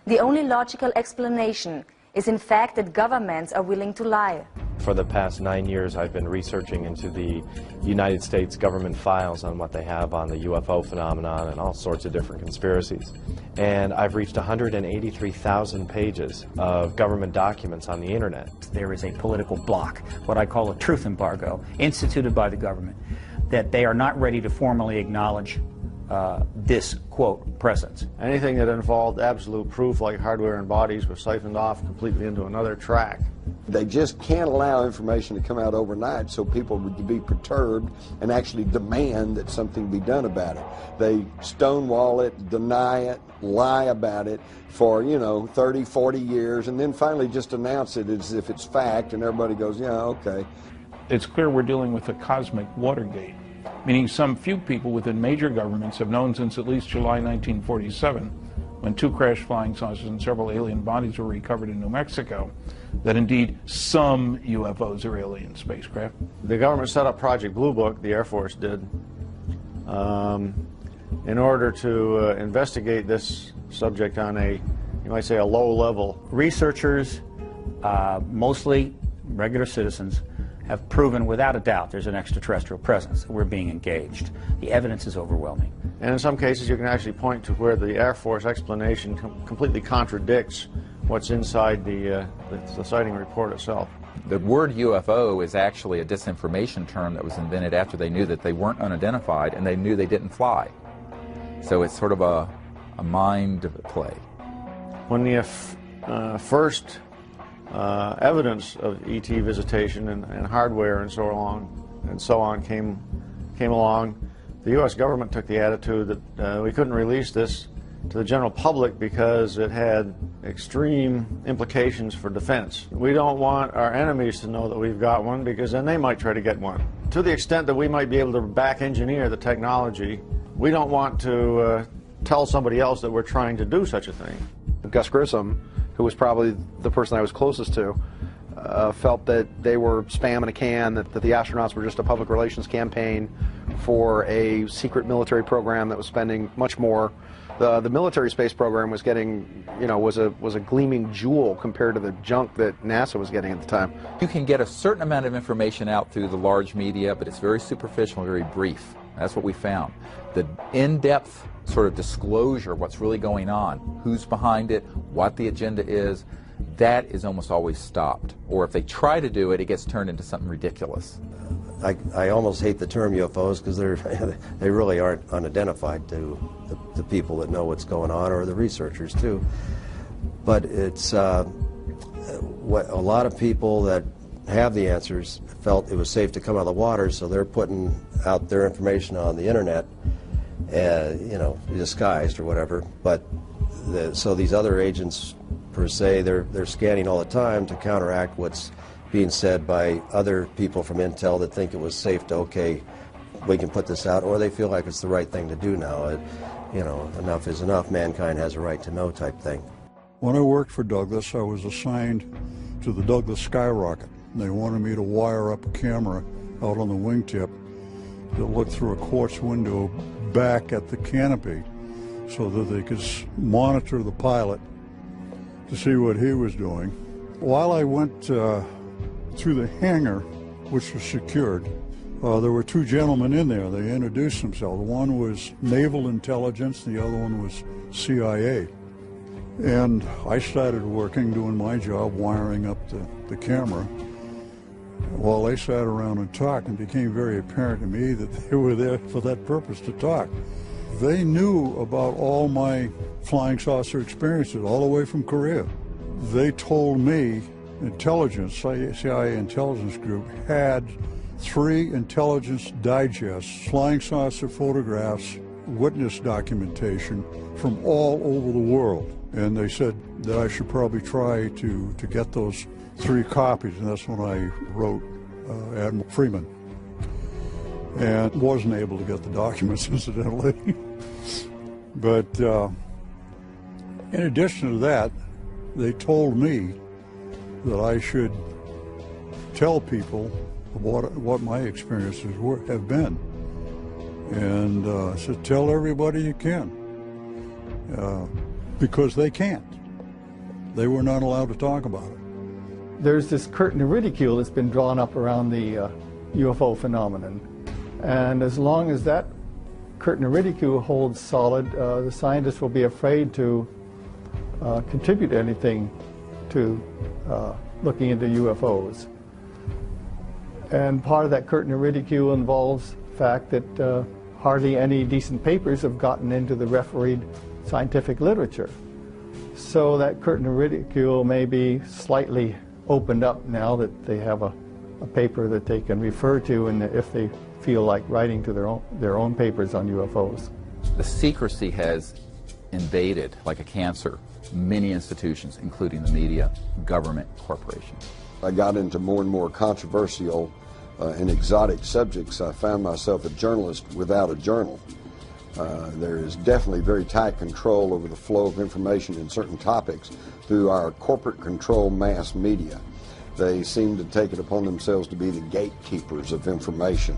The only logical explanation is in fact that governments are willing to lie. For the past 9 years, I've been researching into the United States government files on what they have on the UFO phenomenon and all sorts of different conspiracies. And I've reached 183,000 pages of government documents on the internet. There is a political block, what I call a truth embargo, instituted by the government, that they are not ready to formally acknowledge this, quote, presence. Anything that involved absolute proof, like hardware and bodies, was siphoned off completely into another track. They just can't allow information to come out overnight so people would be perturbed and actually demand that something be done about it. They stonewall it, deny it, lie about it for, 30, 40 years, and then finally just announce it as if it's fact, and everybody goes, yeah, okay. It's clear we're dealing with a cosmic Watergate, meaning some few people within major governments have known since at least July 1947, when 2 crashed flying saucers and several alien bodies were recovered in New Mexico, that indeed some UFOs are alien spacecraft. The government set up Project Blue Book, the Air Force did, in order to investigate this subject on you might say, a low level. Researchers, mostly regular citizens, have proven without a doubt there's an extraterrestrial presence. We're being engaged. The evidence is overwhelming. And in some cases you can actually point to where the Air Force explanation completely contradicts what's inside the sighting report itself. The word UFO is actually a disinformation term that was invented after they knew that they weren't unidentified and they knew they didn't fly. So it's sort of a mind play. When the first evidence of ET visitation and hardware and so on came along, the U.S. government took the attitude that we couldn't release this to the general public because it had extreme implications for defense. We don't want our enemies to know that we've got one because then they might try to get one. To the extent that we might be able to back engineer the technology, we don't want to tell somebody else that we're trying to do such a thing. Gus Grissom, who was probably the person I was closest to, felt that they were spam in a can, that the astronauts were just a public relations campaign for a secret military program that was spending much more. The military space program was getting, was a gleaming jewel compared to the junk that NASA was getting at the time. You can get a certain amount of information out through the large media, but it's very superficial, very brief. That's what we found. The in-depth sort of disclosure of what's really going on, who's behind it, what the agenda is, that is almost always stopped. Or if they try to do it, it gets turned into something ridiculous. I almost hate the term UFOs because they really aren't unidentified to the people that know what's going on, or the researchers too. But it's what a lot of people that have the answers felt it was safe to come out of the water, so they're putting out their information on the internet, disguised or whatever. But so these other agents, per se, they're scanning all the time to counteract what's being said by other people from Intel that think it was safe to, okay, we can put this out, or they feel like it's the right thing to do now. Enough is enough, mankind has a right to know type thing. When I worked for Douglas, I was assigned to the Douglas Skyrocket. They wanted me to wire up a camera out on the wingtip that looked through a quartz window back at the canopy so that they could monitor the pilot to see what he was doing. While I went through the hangar, which was secured, there were two gentlemen in there. They introduced themselves. One was Naval Intelligence, the other one was CIA. And I started working, doing my job, wiring up the camera. While they sat around and talked, it became very apparent to me that they were there for that purpose, to talk. They knew about all my flying saucer experiences, all the way from Korea. They told me intelligence, CIA intelligence group, had 3 intelligence digests, flying saucer photographs, witness documentation from all over the world. And they said that I should probably try to get those 3 copies, and that's when I wrote Admiral Freeman. And wasn't able to get the documents, incidentally. But in addition to that, they told me that I should tell people what my experiences have been. And I said, tell everybody you can. Because they can't. They were not allowed to talk about it. There's this curtain of ridicule that's been drawn up around the UFO phenomenon. And as long as that curtain of ridicule holds solid, the scientists will be afraid to contribute anything to looking into UFOs. And part of that curtain of ridicule involves the fact that hardly any decent papers have gotten into the refereed scientific literature. So that curtain of ridicule may be slightly opened up now that they have a paper that they can refer to, and if they feel like writing to their own papers on UFOs. The secrecy has invaded, like a cancer, many institutions, including the media, government, corporations. I got into more and more controversial and exotic subjects. I found myself a journalist without a journal. There is definitely very tight control over the flow of information in certain topics through our corporate control mass media. They seem to take it upon themselves to be the gatekeepers of information.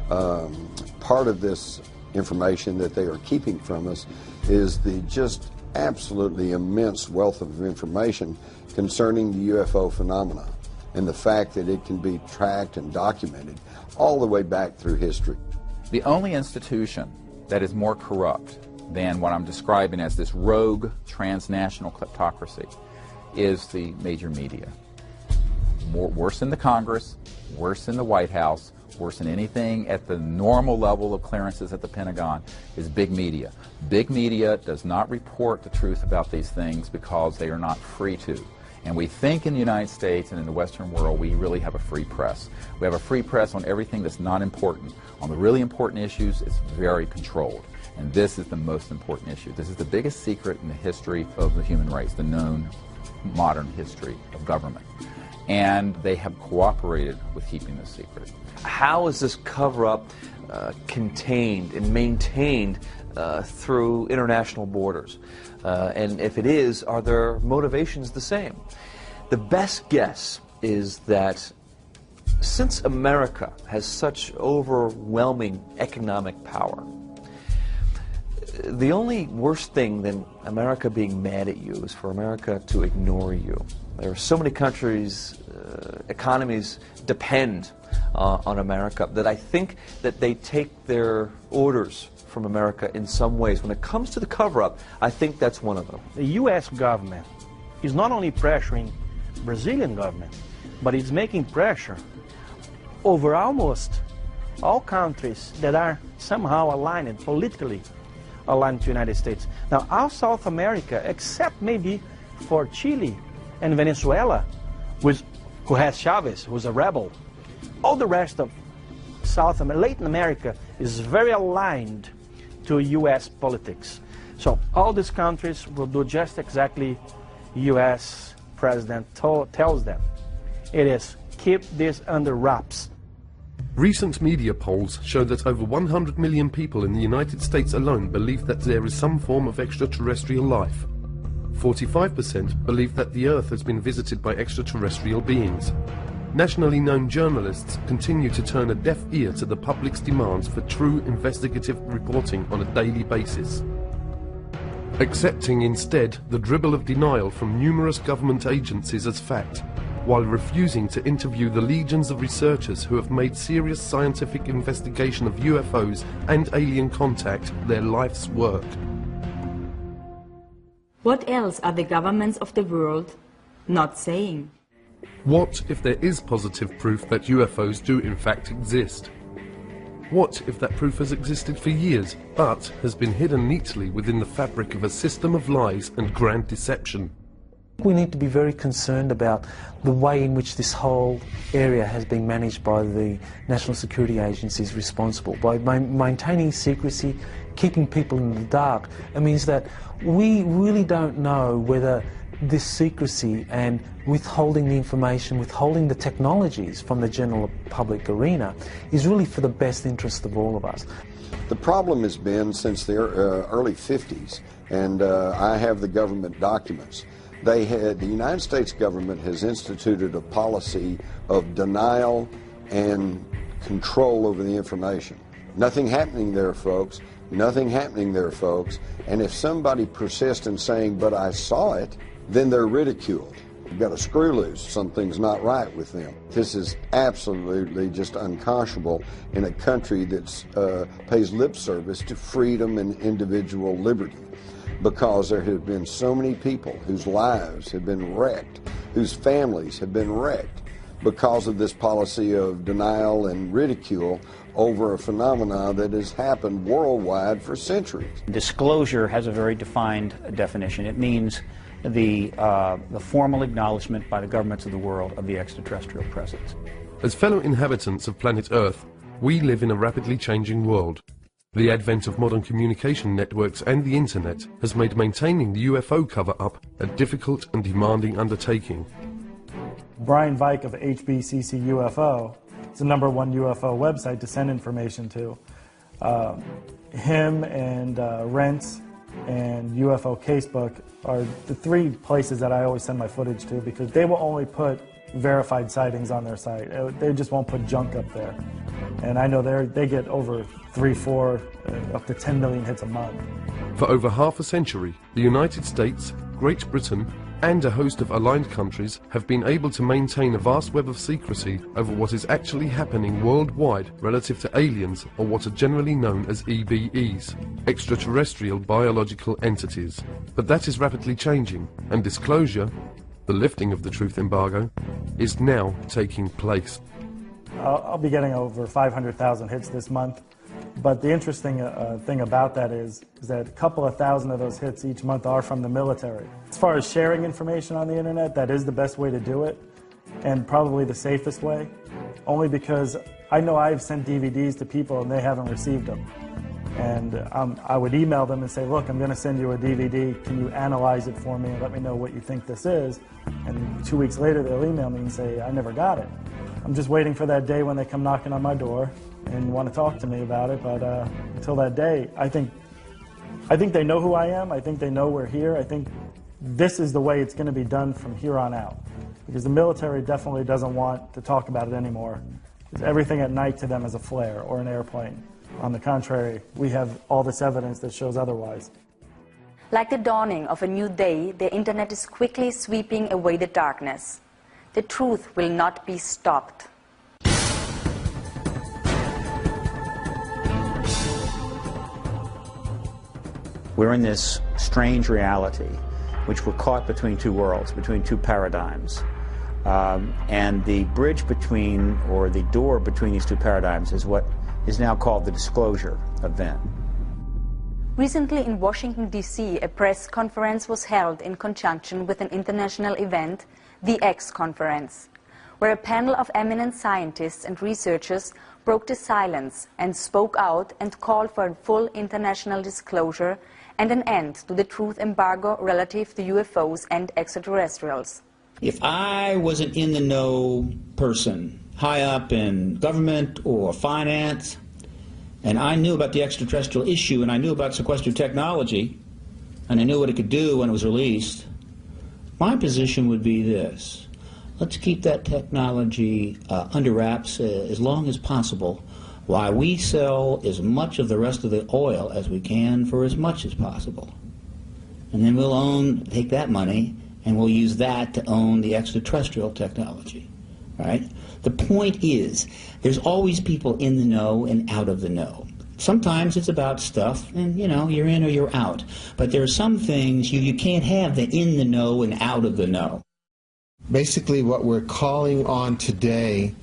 Part of this information that they are keeping from us is the just absolutely immense wealth of information concerning the UFO phenomena and the fact that it can be tracked and documented all the way back through history. The only institution that is more corrupt than what I'm describing as this rogue transnational kleptocracy is the major media. worse than the Congress, worse than the White House, worse than anything at the normal level of clearances at the Pentagon, is big media. Big media does not report the truth about these things because they are not free to. And we think in the United States and in the Western world we really have a free press. We have a free press on everything that's not important. On the really important issues, it's very controlled. And this is the most important issue. This is the biggest secret in the history of the human race, the known modern history of government. And they have cooperated with keeping this secret. How is this cover-up contained and maintained through international borders? And if it is, are their motivations the same? The best guess is that since America has such overwhelming economic power, the only worse thing than America being mad at you is for America to ignore you. There are so many countries, economies depend on America that I think that they take their orders from America in some ways. When it comes to the cover-up, I think that's one of them. The U.S. government is not only pressuring Brazilian government, but it's making pressure over almost all countries that are somehow aligned, politically aligned to the United States. Now, all South America, except maybe for Chile and Venezuela, who has Chavez, who's a rebel, all the rest of Latin America is very aligned to U.S. politics. So all these countries will do just exactly U.S. President tells them. It is, keep this under wraps. Recent media polls show that over 100 million people in the United States alone believe that there is some form of extraterrestrial life. 45% believe that the Earth has been visited by extraterrestrial beings. Nationally known journalists continue to turn a deaf ear to the public's demands for true investigative reporting on a daily basis, accepting instead the dribble of denial from numerous government agencies as fact, while refusing to interview the legions of researchers who have made serious scientific investigation of UFOs and alien contact their life's work. What else are the governments of the world not saying? What if there is positive proof that UFOs do in fact exist? What if that proof has existed for years, but has been hidden neatly within the fabric of a system of lies and grand deception? We need to be very concerned about the way in which this whole area has been managed by the national security agencies responsible. By maintaining secrecy, keeping people in the dark, it means that we really don't know whether this secrecy and withholding the information, withholding the technologies from the general public arena is really for the best interest of all of us. The problem has been since the early 50s, and I have the government documents. The United States government has instituted a policy of denial and control over the information. Nothing happening there, folks. Nothing happening there, folks. And if somebody persists in saying, but I saw it, then they're ridiculed. You've got a screw loose. Something's not right with them. This is absolutely just unconscionable in a country that pays lip service to freedom and individual liberty, because there have been so many people whose lives have been wrecked, whose families have been wrecked because of this policy of denial and ridicule over a phenomenon that has happened worldwide for centuries. Disclosure has a very defined definition. It means the formal acknowledgement by the governments of the world of the extraterrestrial presence. As fellow inhabitants of planet Earth, we live in a rapidly changing world. The advent of modern communication networks and the internet has made maintaining the UFO cover-up a difficult and demanding undertaking. Brian Vike of HBCC UFO is the #1 UFO website to send information to. Him and Rents and UFO Casebook are the 3 places that I always send my footage to, because they will only put verified sightings on their site. They just won't put junk up there. And I know they get over 3, 4, up to 10 million hits a month. For over half a century, the United States, Great Britain, and a host of aligned countries have been able to maintain a vast web of secrecy over what is actually happening worldwide relative to aliens, or what are generally known as EBEs, extraterrestrial biological entities. But that is rapidly changing, and disclosure The lifting of the truth embargo is now taking place. I'll be getting over 500,000 hits this month, but the interesting thing about that is that a couple of thousand of those hits each month are from the military. As far as sharing information on the internet, that is the best way to do it, and probably the safest way, only because I know I've sent DVDs to people and they haven't received them. And I would email them and say, look, I'm going to send you a DVD. Can you analyze it for me and let me know what you think this is? And 2 weeks later, they'll email me and say, I never got it. I'm just waiting for that day when they come knocking on my door and want to talk to me about it. But until that day, I think they know who I am. I think they know we're here. I think this is the way it's going to be done from here on out. Because the military definitely doesn't want to talk about it anymore. Because everything at night to them is a flare or an airplane. On the contrary, we have all this evidence that shows otherwise. Like the dawning of a new day, the internet is quickly sweeping away the darkness. The truth will not be stopped. We're in this strange reality, which we're caught between two worlds, between two paradigms. And the bridge between, or the door between these two paradigms is what is now called the disclosure event. Recently in Washington, D.C., a press conference was held in conjunction with an international event, the X Conference, where a panel of eminent scientists and researchers broke the silence and spoke out and called for a full international disclosure and an end to the truth embargo relative to UFOs and extraterrestrials. If I was an in-the-know person, high up in government or finance, and I knew about the extraterrestrial issue, and I knew about sequestered technology, and I knew what it could do when it was released, my position would be this: let's keep that technology under wraps as long as possible, while we sell as much of the rest of the oil as we can for as much as possible. And then we'll take that money, and we'll use that to own the extraterrestrial technology, right? The point is, there's always people in the know and out of the know. Sometimes it's about stuff, and you're in or you're out. But there are some things you can't have the in the know and out of the know. Basically, what we're calling on today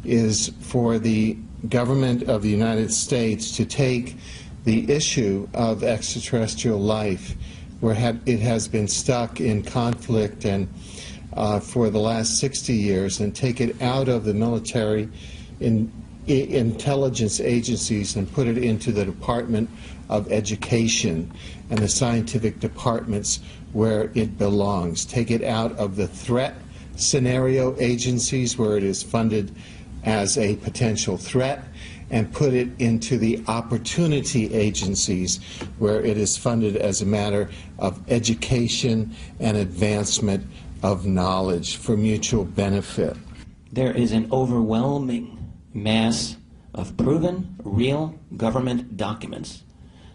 is for the government of the United States to take the issue of extraterrestrial life, where it has been stuck in conflict and for the last 60 years, and take it out of the military intelligence agencies and put it into the Department of Education and the scientific departments where it belongs. Take it out of the threat scenario agencies where it is funded as a potential threat, and put it into the opportunity agencies where it is funded as a matter of education and advancement of knowledge for mutual benefit. There is an overwhelming mass of proven, real government documents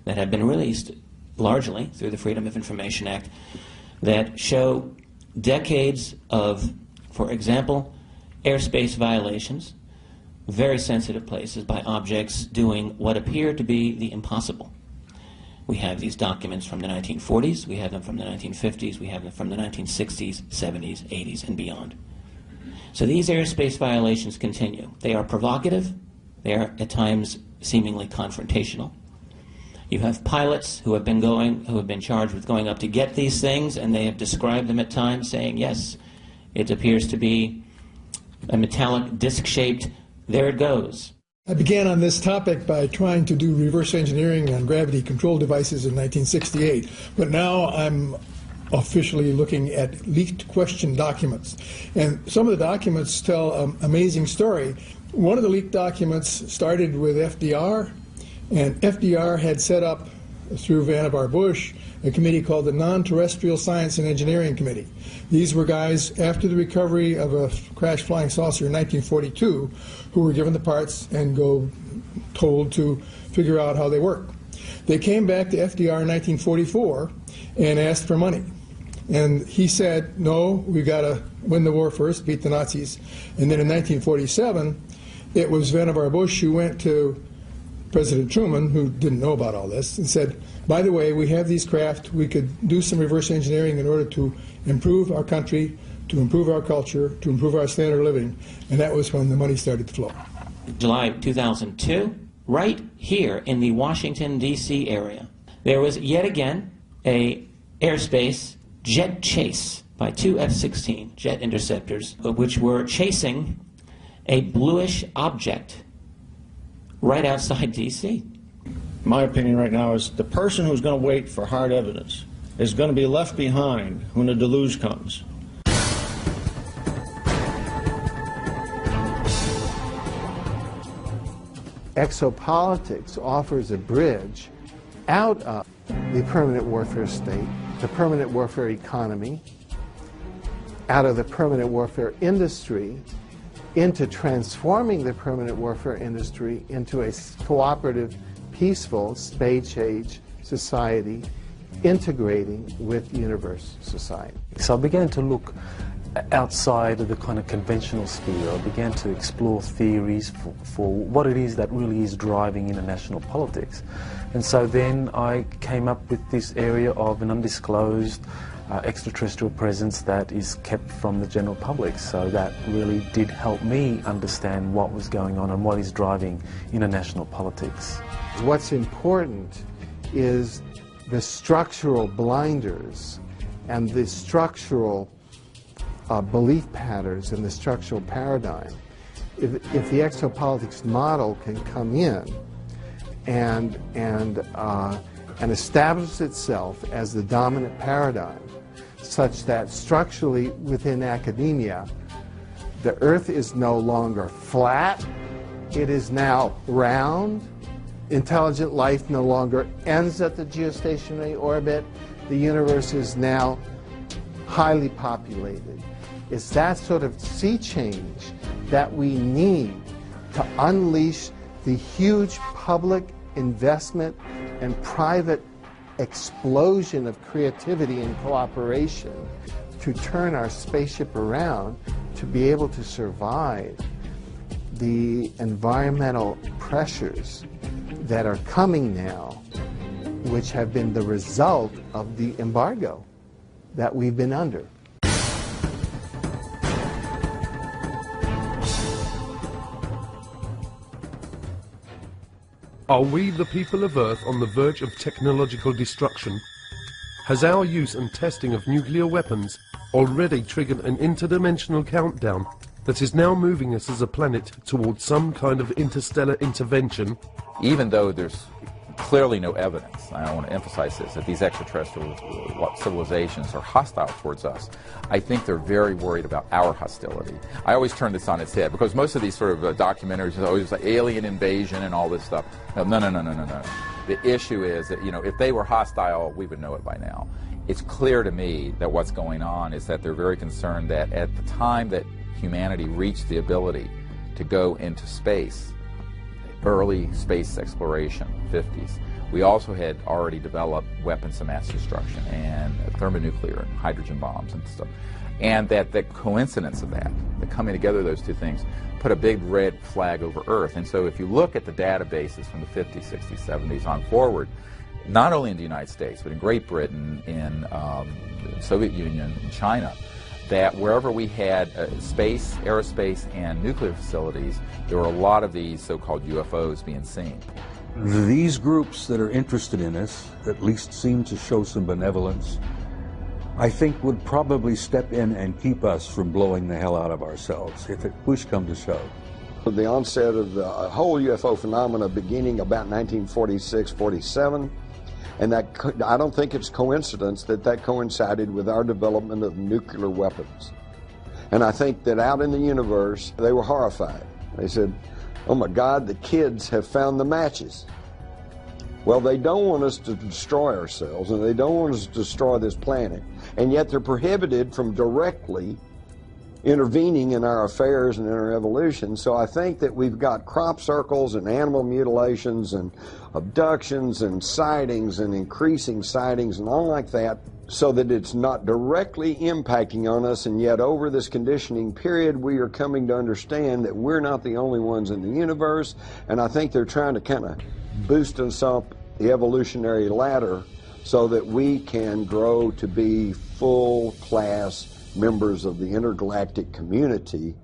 that have been released largely through the Freedom of Information Act that show decades of, for example, airspace violations, very sensitive places, by objects doing what appear to be the impossible. We have these documents from the 1940s, we have them from the 1950s, we have them from the 1960s, 70s, 80s, and beyond. So these airspace violations continue. They are provocative, they are at times seemingly confrontational. You have pilots who have been charged with going up to get these things, and they have described them at times saying, yes, it appears to be a metallic disc-shaped, there it goes. I began on this topic by trying to do reverse engineering on gravity control devices in 1968, but now I'm officially looking at leaked question documents. And some of the documents tell an amazing story. One of the leaked documents started with FDR, and FDR had set up, through Vannevar Bush, a committee called the Non-Terrestrial Science and Engineering Committee. These were guys, after the recovery of a crashed flying saucer in 1942, who were given the parts and told to figure out how they work. They came back to FDR in 1944 and asked for money. And he said, no, we've got to win the war first, beat the Nazis. And then in 1947, it was Vannevar Bush who went to President Truman, who didn't know about all this, and said, by the way, we have these craft, we could do some reverse engineering in order to improve our country, to improve our culture, to improve our standard of living, and that was when the money started to flow. July 2002, right here in the Washington, D.C. area, there was yet again a airspace jet chase by two F-16 jet interceptors, which were chasing a bluish object right outside D.C. My opinion right now is the person who's going to wait for hard evidence is going to be left behind when the deluge comes. Exopolitics offers a bridge out of the permanent warfare state, the permanent warfare economy, out of the permanent warfare industry, into transforming the permanent warfare industry into a cooperative, peaceful, space-age society, integrating with universe society. So I began to look outside of the kind of conventional sphere. I began to explore theories for what it is that really is driving international politics. And so then I came up with this area of an undisclosed extraterrestrial presence that is kept from the general public. So that really did help me understand what was going on and what is driving international politics. What's important is the structural blinders and the structural belief patterns and the structural paradigm. If the exopolitics model can come in and establish itself as the dominant paradigm, such that structurally within academia, the Earth is no longer flat, it is now round. Intelligent life no longer ends at the geostationary orbit. The universe is now highly populated. It's that sort of sea change that we need to unleash the huge public investment and private explosion of creativity and cooperation to turn our spaceship around to be able to survive the environmental pressures that are coming now, which have been the result of the embargo that we've been under. Are we, the people of Earth, on the verge of technological destruction? Has our use and testing of nuclear weapons already triggered an interdimensional countdown that is now moving us as a planet towards some kind of interstellar intervention? Even though there's clearly no evidence, I want to emphasize this, that these extraterrestrial civilizations are hostile towards us, I think they're very worried about our hostility. I always turn this on its head, because most of these sort of documentaries are always like alien invasion and all this stuff. No. The issue is that, you know, if they were hostile, we would know it by now. It's clear to me that what's going on is that they're very concerned that at the time that humanity reached the ability to go into space, early space exploration, 50s, we also had already developed weapons of mass destruction and thermonuclear and hydrogen bombs and stuff. And that the coincidence of that, the coming together of those two things, put a big red flag over Earth. And so if you look at the databases from the 50s, 60s, 70s on forward, not only in the United States, but in Great Britain, in the Soviet Union, in China, that wherever we had space, aerospace, and nuclear facilities, there were a lot of these so-called UFOs being seen. These groups that are interested in us, at least seem to show some benevolence, I think would probably step in and keep us from blowing the hell out of ourselves if push come to shove. The onset of the whole UFO phenomena beginning about 1946, 47, and that I don't think it's coincidence that that coincided with our development of nuclear weapons. And I think that out in the universe, they were horrified. They said, oh my God, the kids have found the matches. Well, they don't want us to destroy ourselves, and they don't want us to destroy this planet, and yet they're prohibited from directly intervening in our affairs and in our evolution. So I think that we've got crop circles and animal mutilations and abductions and sightings and increasing sightings and all like that, so that it's not directly impacting on us, and yet over this conditioning period we are coming to understand that we're not the only ones in the universe. And I think they're trying to kind of boost us up the evolutionary ladder so that we can grow to be full class members of the intergalactic community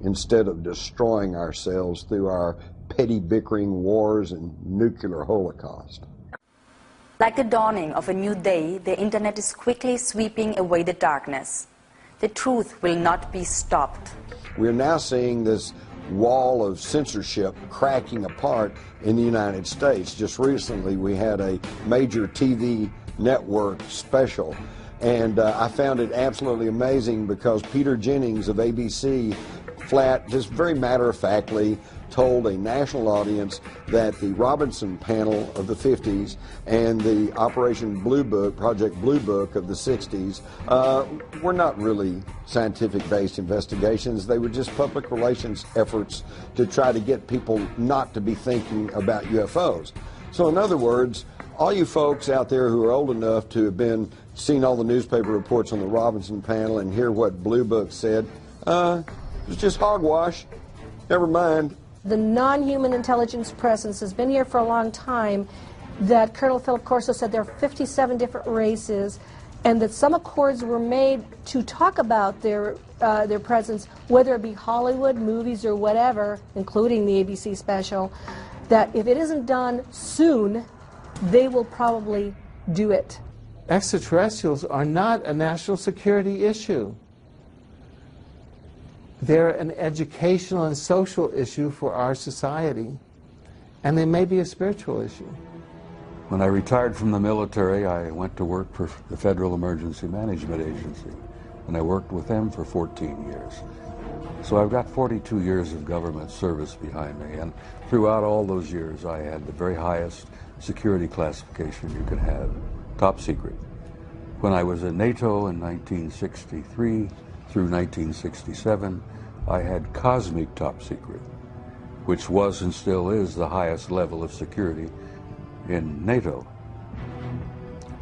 instead of destroying ourselves through our petty bickering wars and nuclear holocaust. Like the dawning of a new day, the internet is quickly sweeping away the darkness. The truth will not be stopped. We're now seeing this wall of censorship cracking apart in the United States. Just recently we had a major TV network special, and I found it absolutely amazing because Peter Jennings of ABC just very matter-of-factly told a national audience that the Robinson panel of the 50s and the Operation Blue Book, Project Blue Book of the 60s were not really scientific-based investigations. They were just public relations efforts to try to get people not to be thinking about UFOs. So in other words, all you folks out there who are old enough to have seen all the newspaper reports on the Robinson panel and hear what Blue Book said, it's just hogwash. Never mind. The non-human intelligence presence has been here for a long time, that Colonel Philip Corso said there are 57 different races, and that some accords were made to talk about their presence, whether it be Hollywood, movies, or whatever, including the ABC special, that if it isn't done soon, they will probably do it. Extraterrestrials are not a national security issue. They're an educational and social issue for our society, and they may be a spiritual issue. When I retired from the military, I went to work for the Federal Emergency Management Agency, and I worked with them for 14 years. So I've got 42 years of government service behind me, and throughout all those years I had the very highest security classification you could have, top secret. When I was in NATO in 1963 through 1967, I had cosmic top secret, which was and still is the highest level of security in NATO.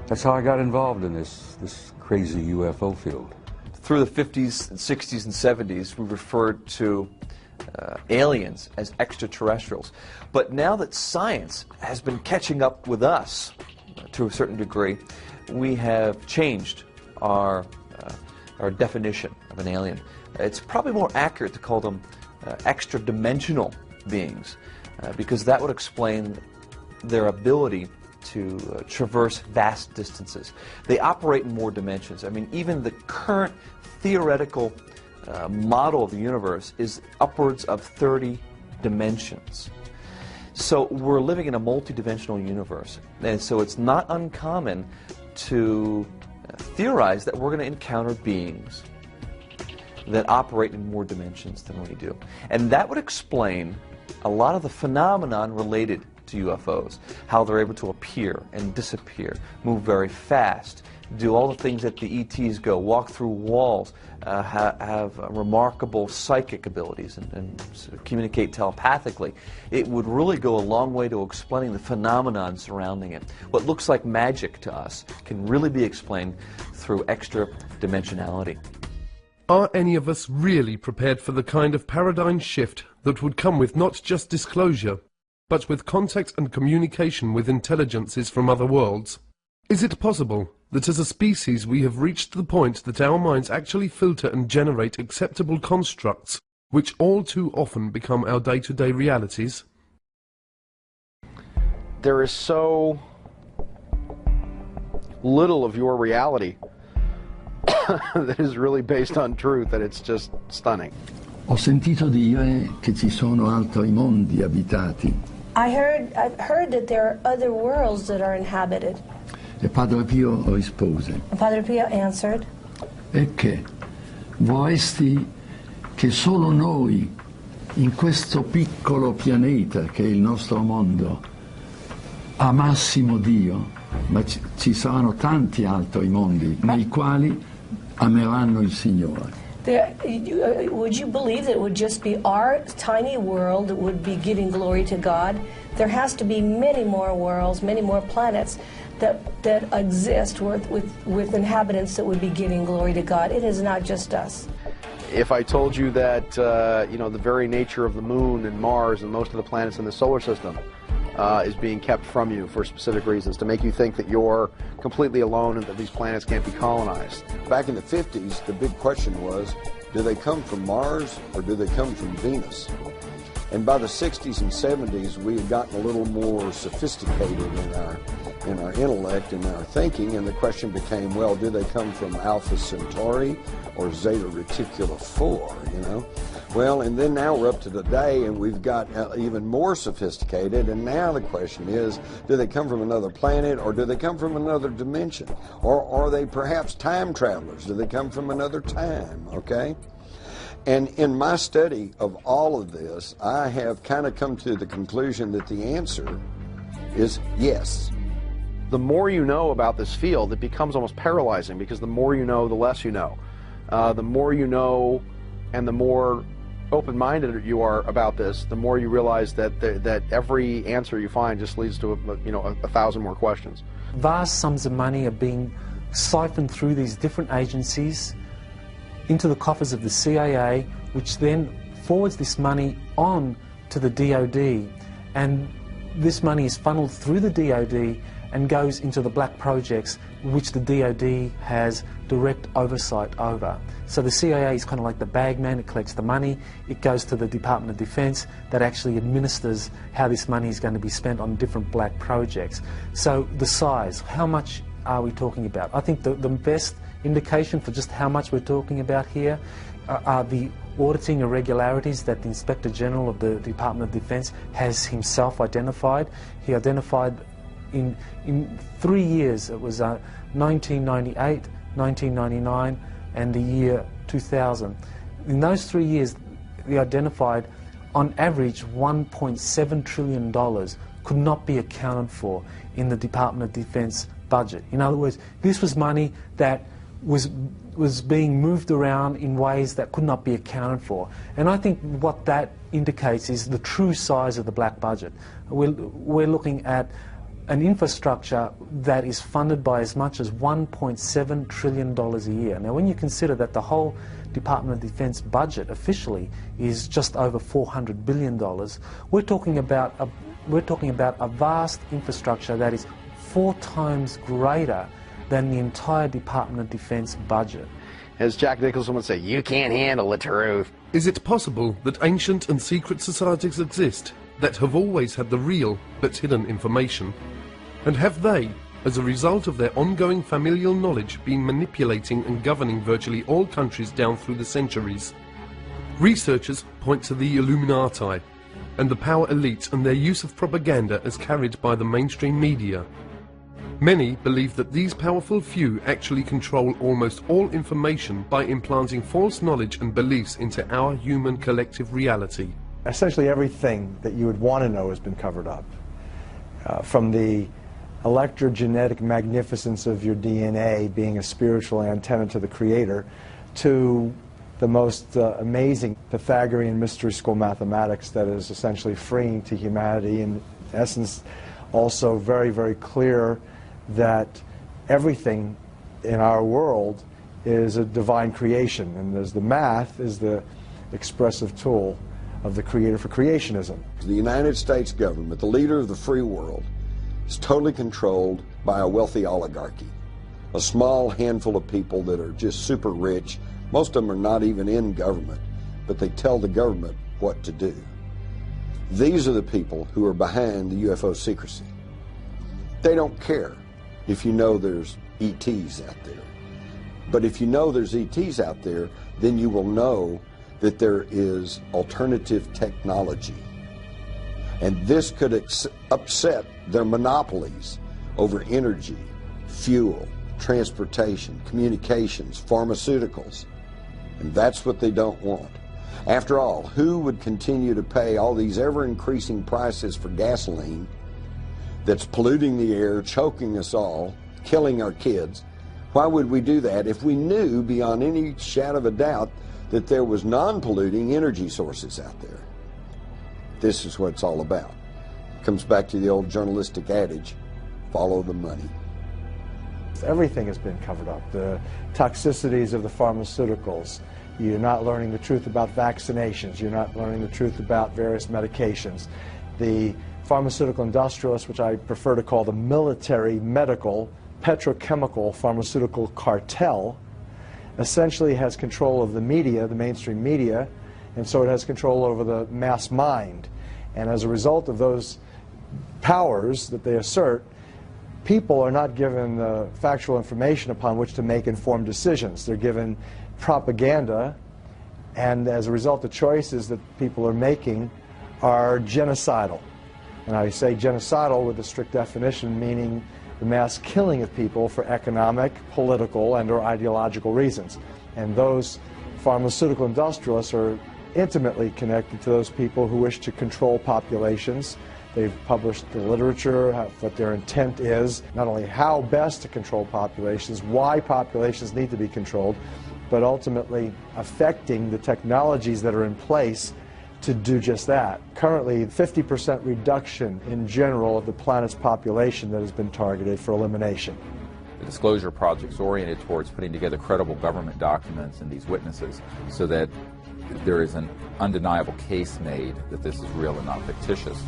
That's how I got involved in this crazy UFO field. Through the 50s and 60s and 70s, we referred to aliens as extraterrestrials. But now that science has been catching up with us to a certain degree, we have changed our definition of an alien. It's probably more accurate to call them extra-dimensional beings, because that would explain their ability to traverse vast distances. They operate in more dimensions. I mean, even the current theoretical model of the universe is upwards of 30 dimensions. So we're living in a multi-dimensional universe, and so it's not uncommon to theorize that we're going to encounter beings that operate in more dimensions than we do. And that would explain a lot of the phenomenon related to UFOs, how they're able to appear and disappear, move very fast, do all the things that the ETs go, walk through walls, have remarkable psychic abilities, and sort of communicate telepathically. It would really go a long way to explaining the phenomenon surrounding it. What looks like magic to us can really be explained through extra dimensionality. Are any of us really prepared for the kind of paradigm shift that would come with not just disclosure, but with contact and communication with intelligences from other worlds? Is it possible that as a species we have reached the point that our minds actually filter and generate acceptable constructs, which all too often become our day-to-day realities? There is so little of your reality that is really based on truth that it's just stunning. Ho sentito dire che ci sono altri mondi abitati. I've heard that there are other worlds that are inhabited. E Padre Pio rispose. And Padre Pio answered. E che vorresti che solo noi, in questo piccolo pianeta che è il nostro mondo, amassimo Dio, ma ci saranno tanti altri mondi nei quali ameranno il Signore. Would you believe that it would just be our tiny world that would be giving glory to God? There has to be many more worlds, many more planets that exist with inhabitants that would be giving glory to God. It is not just us. If I told you that, the very nature of the moon and Mars and most of the planets in the solar system is being kept from you for specific reasons, to make you think that you're completely alone and that these planets can't be colonized. Back in the 50s, the big question was, do they come from Mars or do they come from Venus? And by the 60s and 70s, we had gotten a little more sophisticated in our intellect and our thinking, and the question became, well, do they come from Alpha Centauri or Zeta Reticuli 4, you know? Well, and then now we're up to today, and we've got even more sophisticated, and now the question is, do they come from another planet, or do they come from another dimension? Or are they perhaps time travelers? Do they come from another time, okay? And in my study of all of this, I have kind of come to the conclusion that the answer is yes. The more you know about this field, it becomes almost paralyzing, because the more you know, the less you know. The more you know and the more open-minded you are about this, the more you realize that every answer you find just leads to a thousand more questions. Vast sums of money are being siphoned through these different agencies into the coffers of the CIA, which then forwards this money on to the DOD, and this money is funneled through the DOD and goes into the black projects which the DOD has direct oversight over. So the CIA is kind of like the bagman. It collects the money, it goes to the Department of Defense that actually administers how this money is going to be spent on different black projects. So the size, how much are we talking about? I think the best indication for just how much we're talking about here are the auditing irregularities that the Inspector General of the Department of Defense has himself identified. He identified in 3 years, it was 1998, 1999 and the year 2000. In those 3 years, we identified on average $1.7 trillion could not be accounted for in the Department of Defense budget. In other words, this was money that was being moved around in ways that could not be accounted for. And I think what that indicates is the true size of the black budget. We're looking at an infrastructure that is funded by as much as $1.7 trillion a year. Now, when you consider that the whole Department of Defense budget officially is just over $400 billion, we're talking about a vast infrastructure that is 4 times greater than the entire Department of Defense budget. As Jack Nicholson would say, you can't handle the truth. Is it possible that ancient and secret societies exist that have always had the real but hidden information? And have they, as a result of their ongoing familial knowledge, been manipulating and governing virtually all countries down through the centuries? Researchers point to the Illuminati and the power elite and their use of propaganda as carried by the mainstream media. Many believe that these powerful few actually control almost all information by implanting false knowledge and beliefs into our human collective reality. Essentially everything that you would want to know has been covered up. From the electrogenetic magnificence of your DNA being a spiritual antenna to the Creator, to the most amazing Pythagorean mystery school mathematics that is essentially freeing to humanity, in essence also very, very clear that everything in our world is a divine creation, and as the math is the expressive tool of the Creator for creationism. The United States government, the leader of the free world, is totally controlled by a wealthy oligarchy, a small handful of people that are just super rich. Most of them are not even in government, but they tell the government what to do. These are the people who are behind the UFO secrecy. They don't care if you know there's ETs out there. But if you know there's ETs out there, then you will know that there is alternative technology. And this could upset their monopolies over energy, fuel, transportation, communications, pharmaceuticals. And that's what they don't want. After all, who would continue to pay all these ever-increasing prices for gasoline that's polluting the air, choking us all, killing our kids? Why would we do that if we knew beyond any shadow of a doubt that there was non-polluting energy sources out there? This is what it's all about. It comes back to the old journalistic adage, follow the money. Everything has been covered up. The toxicities of the pharmaceuticals. You're not learning the truth about vaccinations. You're not learning the truth about various medications. The pharmaceutical industrialists, which I prefer to call the military, medical, petrochemical, pharmaceutical cartel, essentially has control of the media, the mainstream media, and so it has control over the mass mind. And as a result of those powers that they assert, people are not given the factual information upon which to make informed decisions. They're given propaganda, and as a result, the choices that people are making are genocidal. And I say genocidal with a strict definition, meaning the mass killing of people for economic, political, and or ideological reasons. And those pharmaceutical industrialists are intimately connected to those people who wish to control populations. They've published the literature, what their intent is, not only how best to control populations, why populations need to be controlled, but ultimately affecting the technologies that are in place to do just that. Currently, 50% reduction in general of the planet's population that has been targeted for elimination. The disclosure project is oriented towards putting together credible government documents and these witnesses so that there is an undeniable case made that this is real and not fictitious.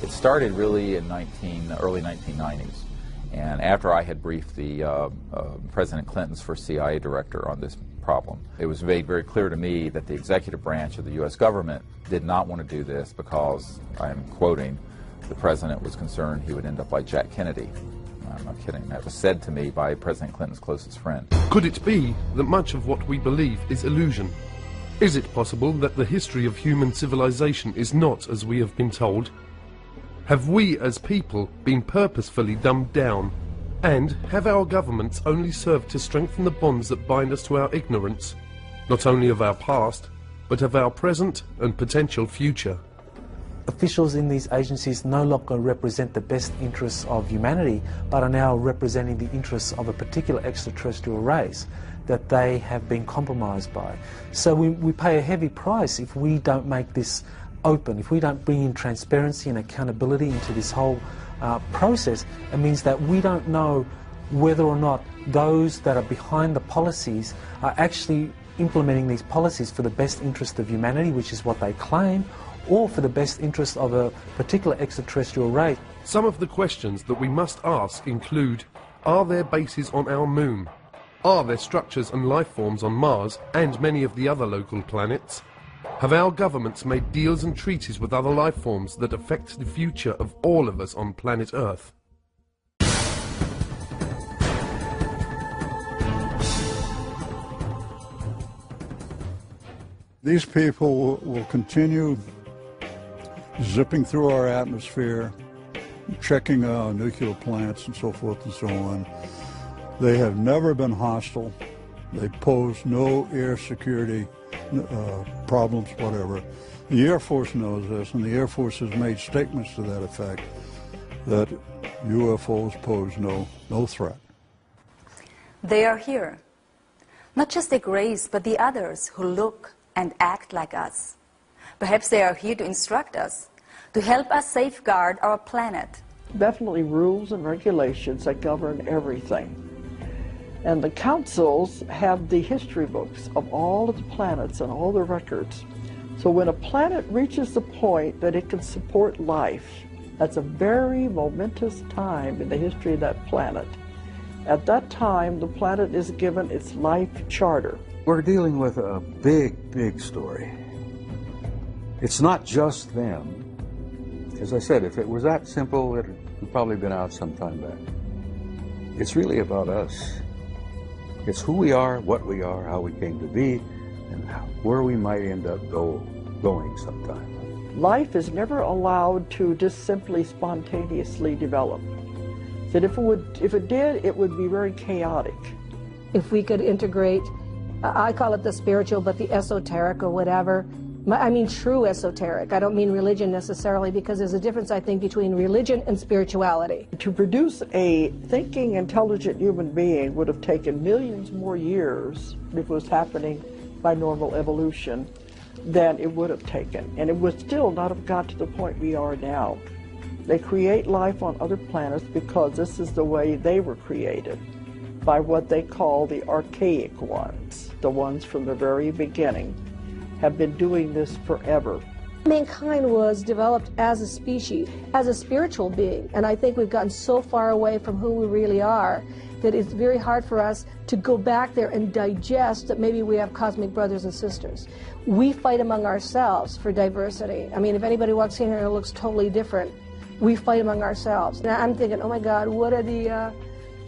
It started really in early 1990s, and after I had briefed the President Clinton's first CIA director on this problem, it was made very clear to me that the executive branch of the U.S. government did not want to do this because, I am quoting, the President was concerned he would end up like Jack Kennedy. I'm not kidding. That was said to me by President Clinton's closest friend. Could it be that much of what we believe is illusion? Is it possible that the history of human civilization is not as we have been told? Have we as people been purposefully dumbed down? And have our governments only served to strengthen the bonds that bind us to our ignorance, not only of our past, but of our present and potential future? Officials in these agencies no longer represent the best interests of humanity, but are now representing the interests of a particular extraterrestrial race that they have been compromised by. So we pay a heavy price if we don't make this open, if we don't bring in transparency and accountability into this whole process. It means that we don't know whether or not those that are behind the policies are actually implementing these policies for the best interest of humanity, which is what they claim, or for the best interest of a particular extraterrestrial race. Some of the questions that we must ask include, are there bases on our moon? Are there structures and life forms on Mars and many of the other local planets? Have our governments made deals and treaties with other life forms that affect the future of all of us on planet Earth? These people will continue zipping through our atmosphere, checking nuclear plants and so forth and so on. They have never been hostile. They pose no air security problems, whatever. The Air Force knows this, and the Air Force has made statements to that effect, that UFOs pose no threat. They are here. Not just the Greys, but the others who look and act like us. Perhaps they are here to instruct us, to help us safeguard our planet. Definitely rules and regulations that govern everything. And the councils have the history books of all of the planets and all the records. So when a planet reaches the point that it can support life, that's a very momentous time in the history of that planet. At that time, the planet is given its life charter. We're dealing with a big, big story. It's not just them. As I said, if it was that simple, it would probably been out some time back. It's really about us. It's who we are, what we are, how we came to be, and where we might end up going sometime. Life is never allowed to just simply spontaneously develop. That if it did, it would be very chaotic. If we could integrate, I call it the spiritual, but the esoteric or whatever. I mean true esoteric. I don't mean religion necessarily, because there's a difference, I think, between religion and spirituality. To produce a thinking, intelligent human being would have taken millions more years if it was happening by normal evolution than it would have taken. And it would still not have got to the point we are now. They create life on other planets because this is the way they were created, by what they call the archaic ones, the ones from the very beginning. Have been doing this forever. Mankind was developed as a species, as a spiritual being, and I think we've gotten so far away from who we really are that it's very hard for us to go back there and digest that maybe we have cosmic brothers and sisters. We fight among ourselves for diversity. I mean, if anybody walks in here and looks totally different, we fight among ourselves. Now I'm thinking, oh my God, what are the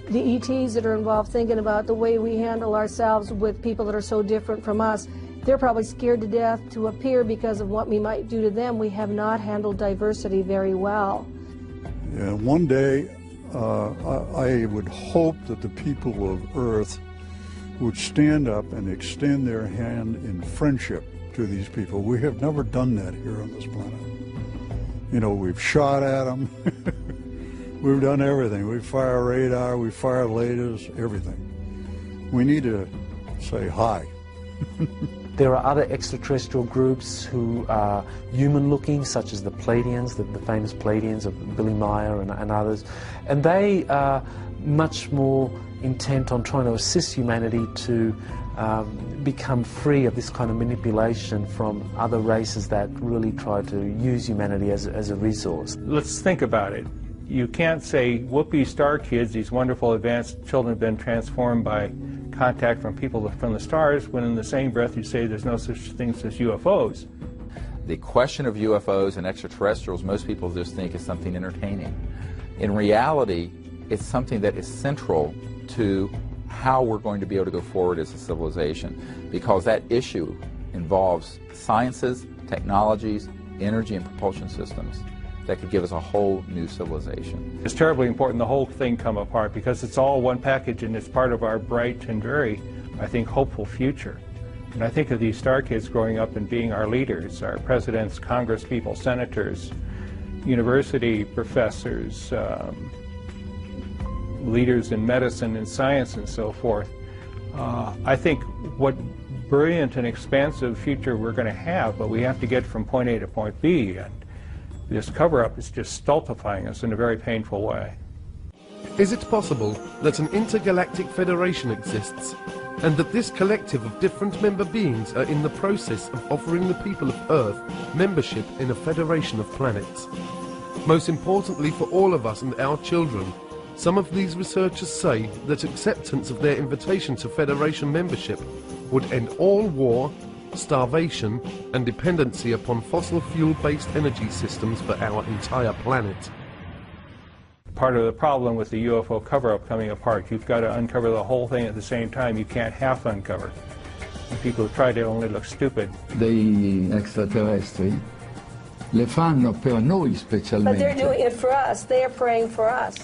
ETs that are involved thinking about the way we handle ourselves with people that are so different from us? They're probably scared to death to appear because of what we might do to them. We have not handled diversity very well. Yeah, one day, I would hope that the people of Earth would stand up and extend their hand in friendship to these people. We have never done that here on this planet. You know, we've shot at them. We've done everything. We fire radar, we fire lasers, everything. We need to say hi. There are other extraterrestrial groups who are human-looking, such as the Pleiadians, the famous Pleiadians of Billy Meyer and others, and they are much more intent on trying to assist humanity to become free of this kind of manipulation from other races that really try to use humanity as a resource. Let's think about it. You can't say, whoopee star kids, these wonderful advanced children have been transformed by contact from people from the stars, when in the same breath you say there's no such things as UFOs. The question of UFOs and extraterrestrials, most people just think is something entertaining. In reality, it's something that is central to how we're going to be able to go forward as a civilization, because that issue involves sciences, technologies, energy and propulsion systems that could give us a whole new civilization. It's terribly important the whole thing come apart, because it's all one package and it's part of our bright and very, I think, hopeful future. And I think of these star kids growing up and being our leaders, our presidents, congresspeople, senators, university professors, leaders in medicine and science and so forth. I think what brilliant and expansive future we're going to have, but we have to get from point A to point B. And this cover-up is just stultifying us in a very painful way. Is it possible that an intergalactic federation exists, and that this collective of different member beings are in the process of offering the people of Earth membership in a federation of planets? Most importantly for all of us and our children, some of these researchers say that acceptance of their invitation to federation membership would end all war, starvation and dependency upon fossil fuel-based energy systems for our entire planet. Part of the problem with the UFO cover-up coming apart, you've got to uncover the whole thing at the same time. You can't half uncover. And people who try to only look stupid. Dei extraterrestri le fanno per noi specialmente. But they're doing it for us. They are praying for us.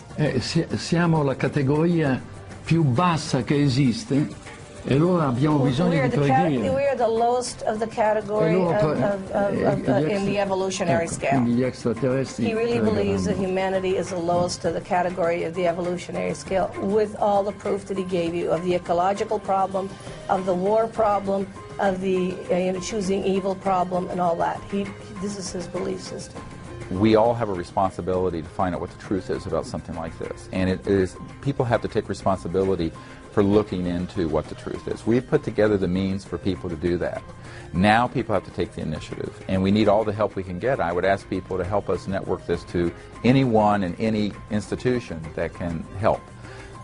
Siamo la categoria più bassa che esiste. E allora abbiamo bisogno di preghiera. We are the lowest of the category in the evolutionary scale. He really believes that humanity is the lowest of the category of the evolutionary scale, with all the proof that he gave you of the ecological problem, of the war problem, of the choosing evil problem, and all that. This is his belief system. We all have a responsibility to find out what the truth is about something like this, and people have to take responsibility for looking into what the truth is. We've put together the means for people to do that. Now people have to take the initiative, and we need all the help we can get. I would ask people to help us network this to anyone and any institution that can help.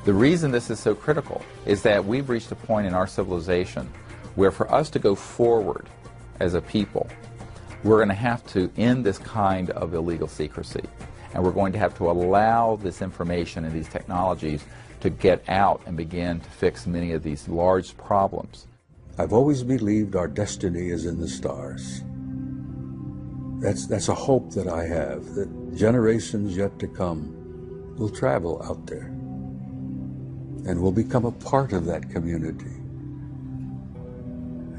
The reason this is so critical is that we've reached a point in our civilization where for us to go forward as a people, we're going to have to end this kind of illegal secrecy, and we're going to have to allow this information and these technologies to get out and begin to fix many of these large problems. I've always believed our destiny is in the stars. That's a hope that I have, that generations yet to come will travel out there and will become a part of that community.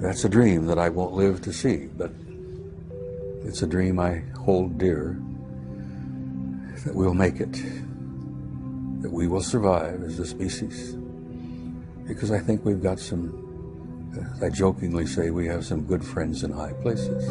That's a dream that I won't live to see, but it's a dream I hold dear, that we'll make it, that we will survive as a species, because I think we've got some, as I jokingly say, we have some good friends in high places.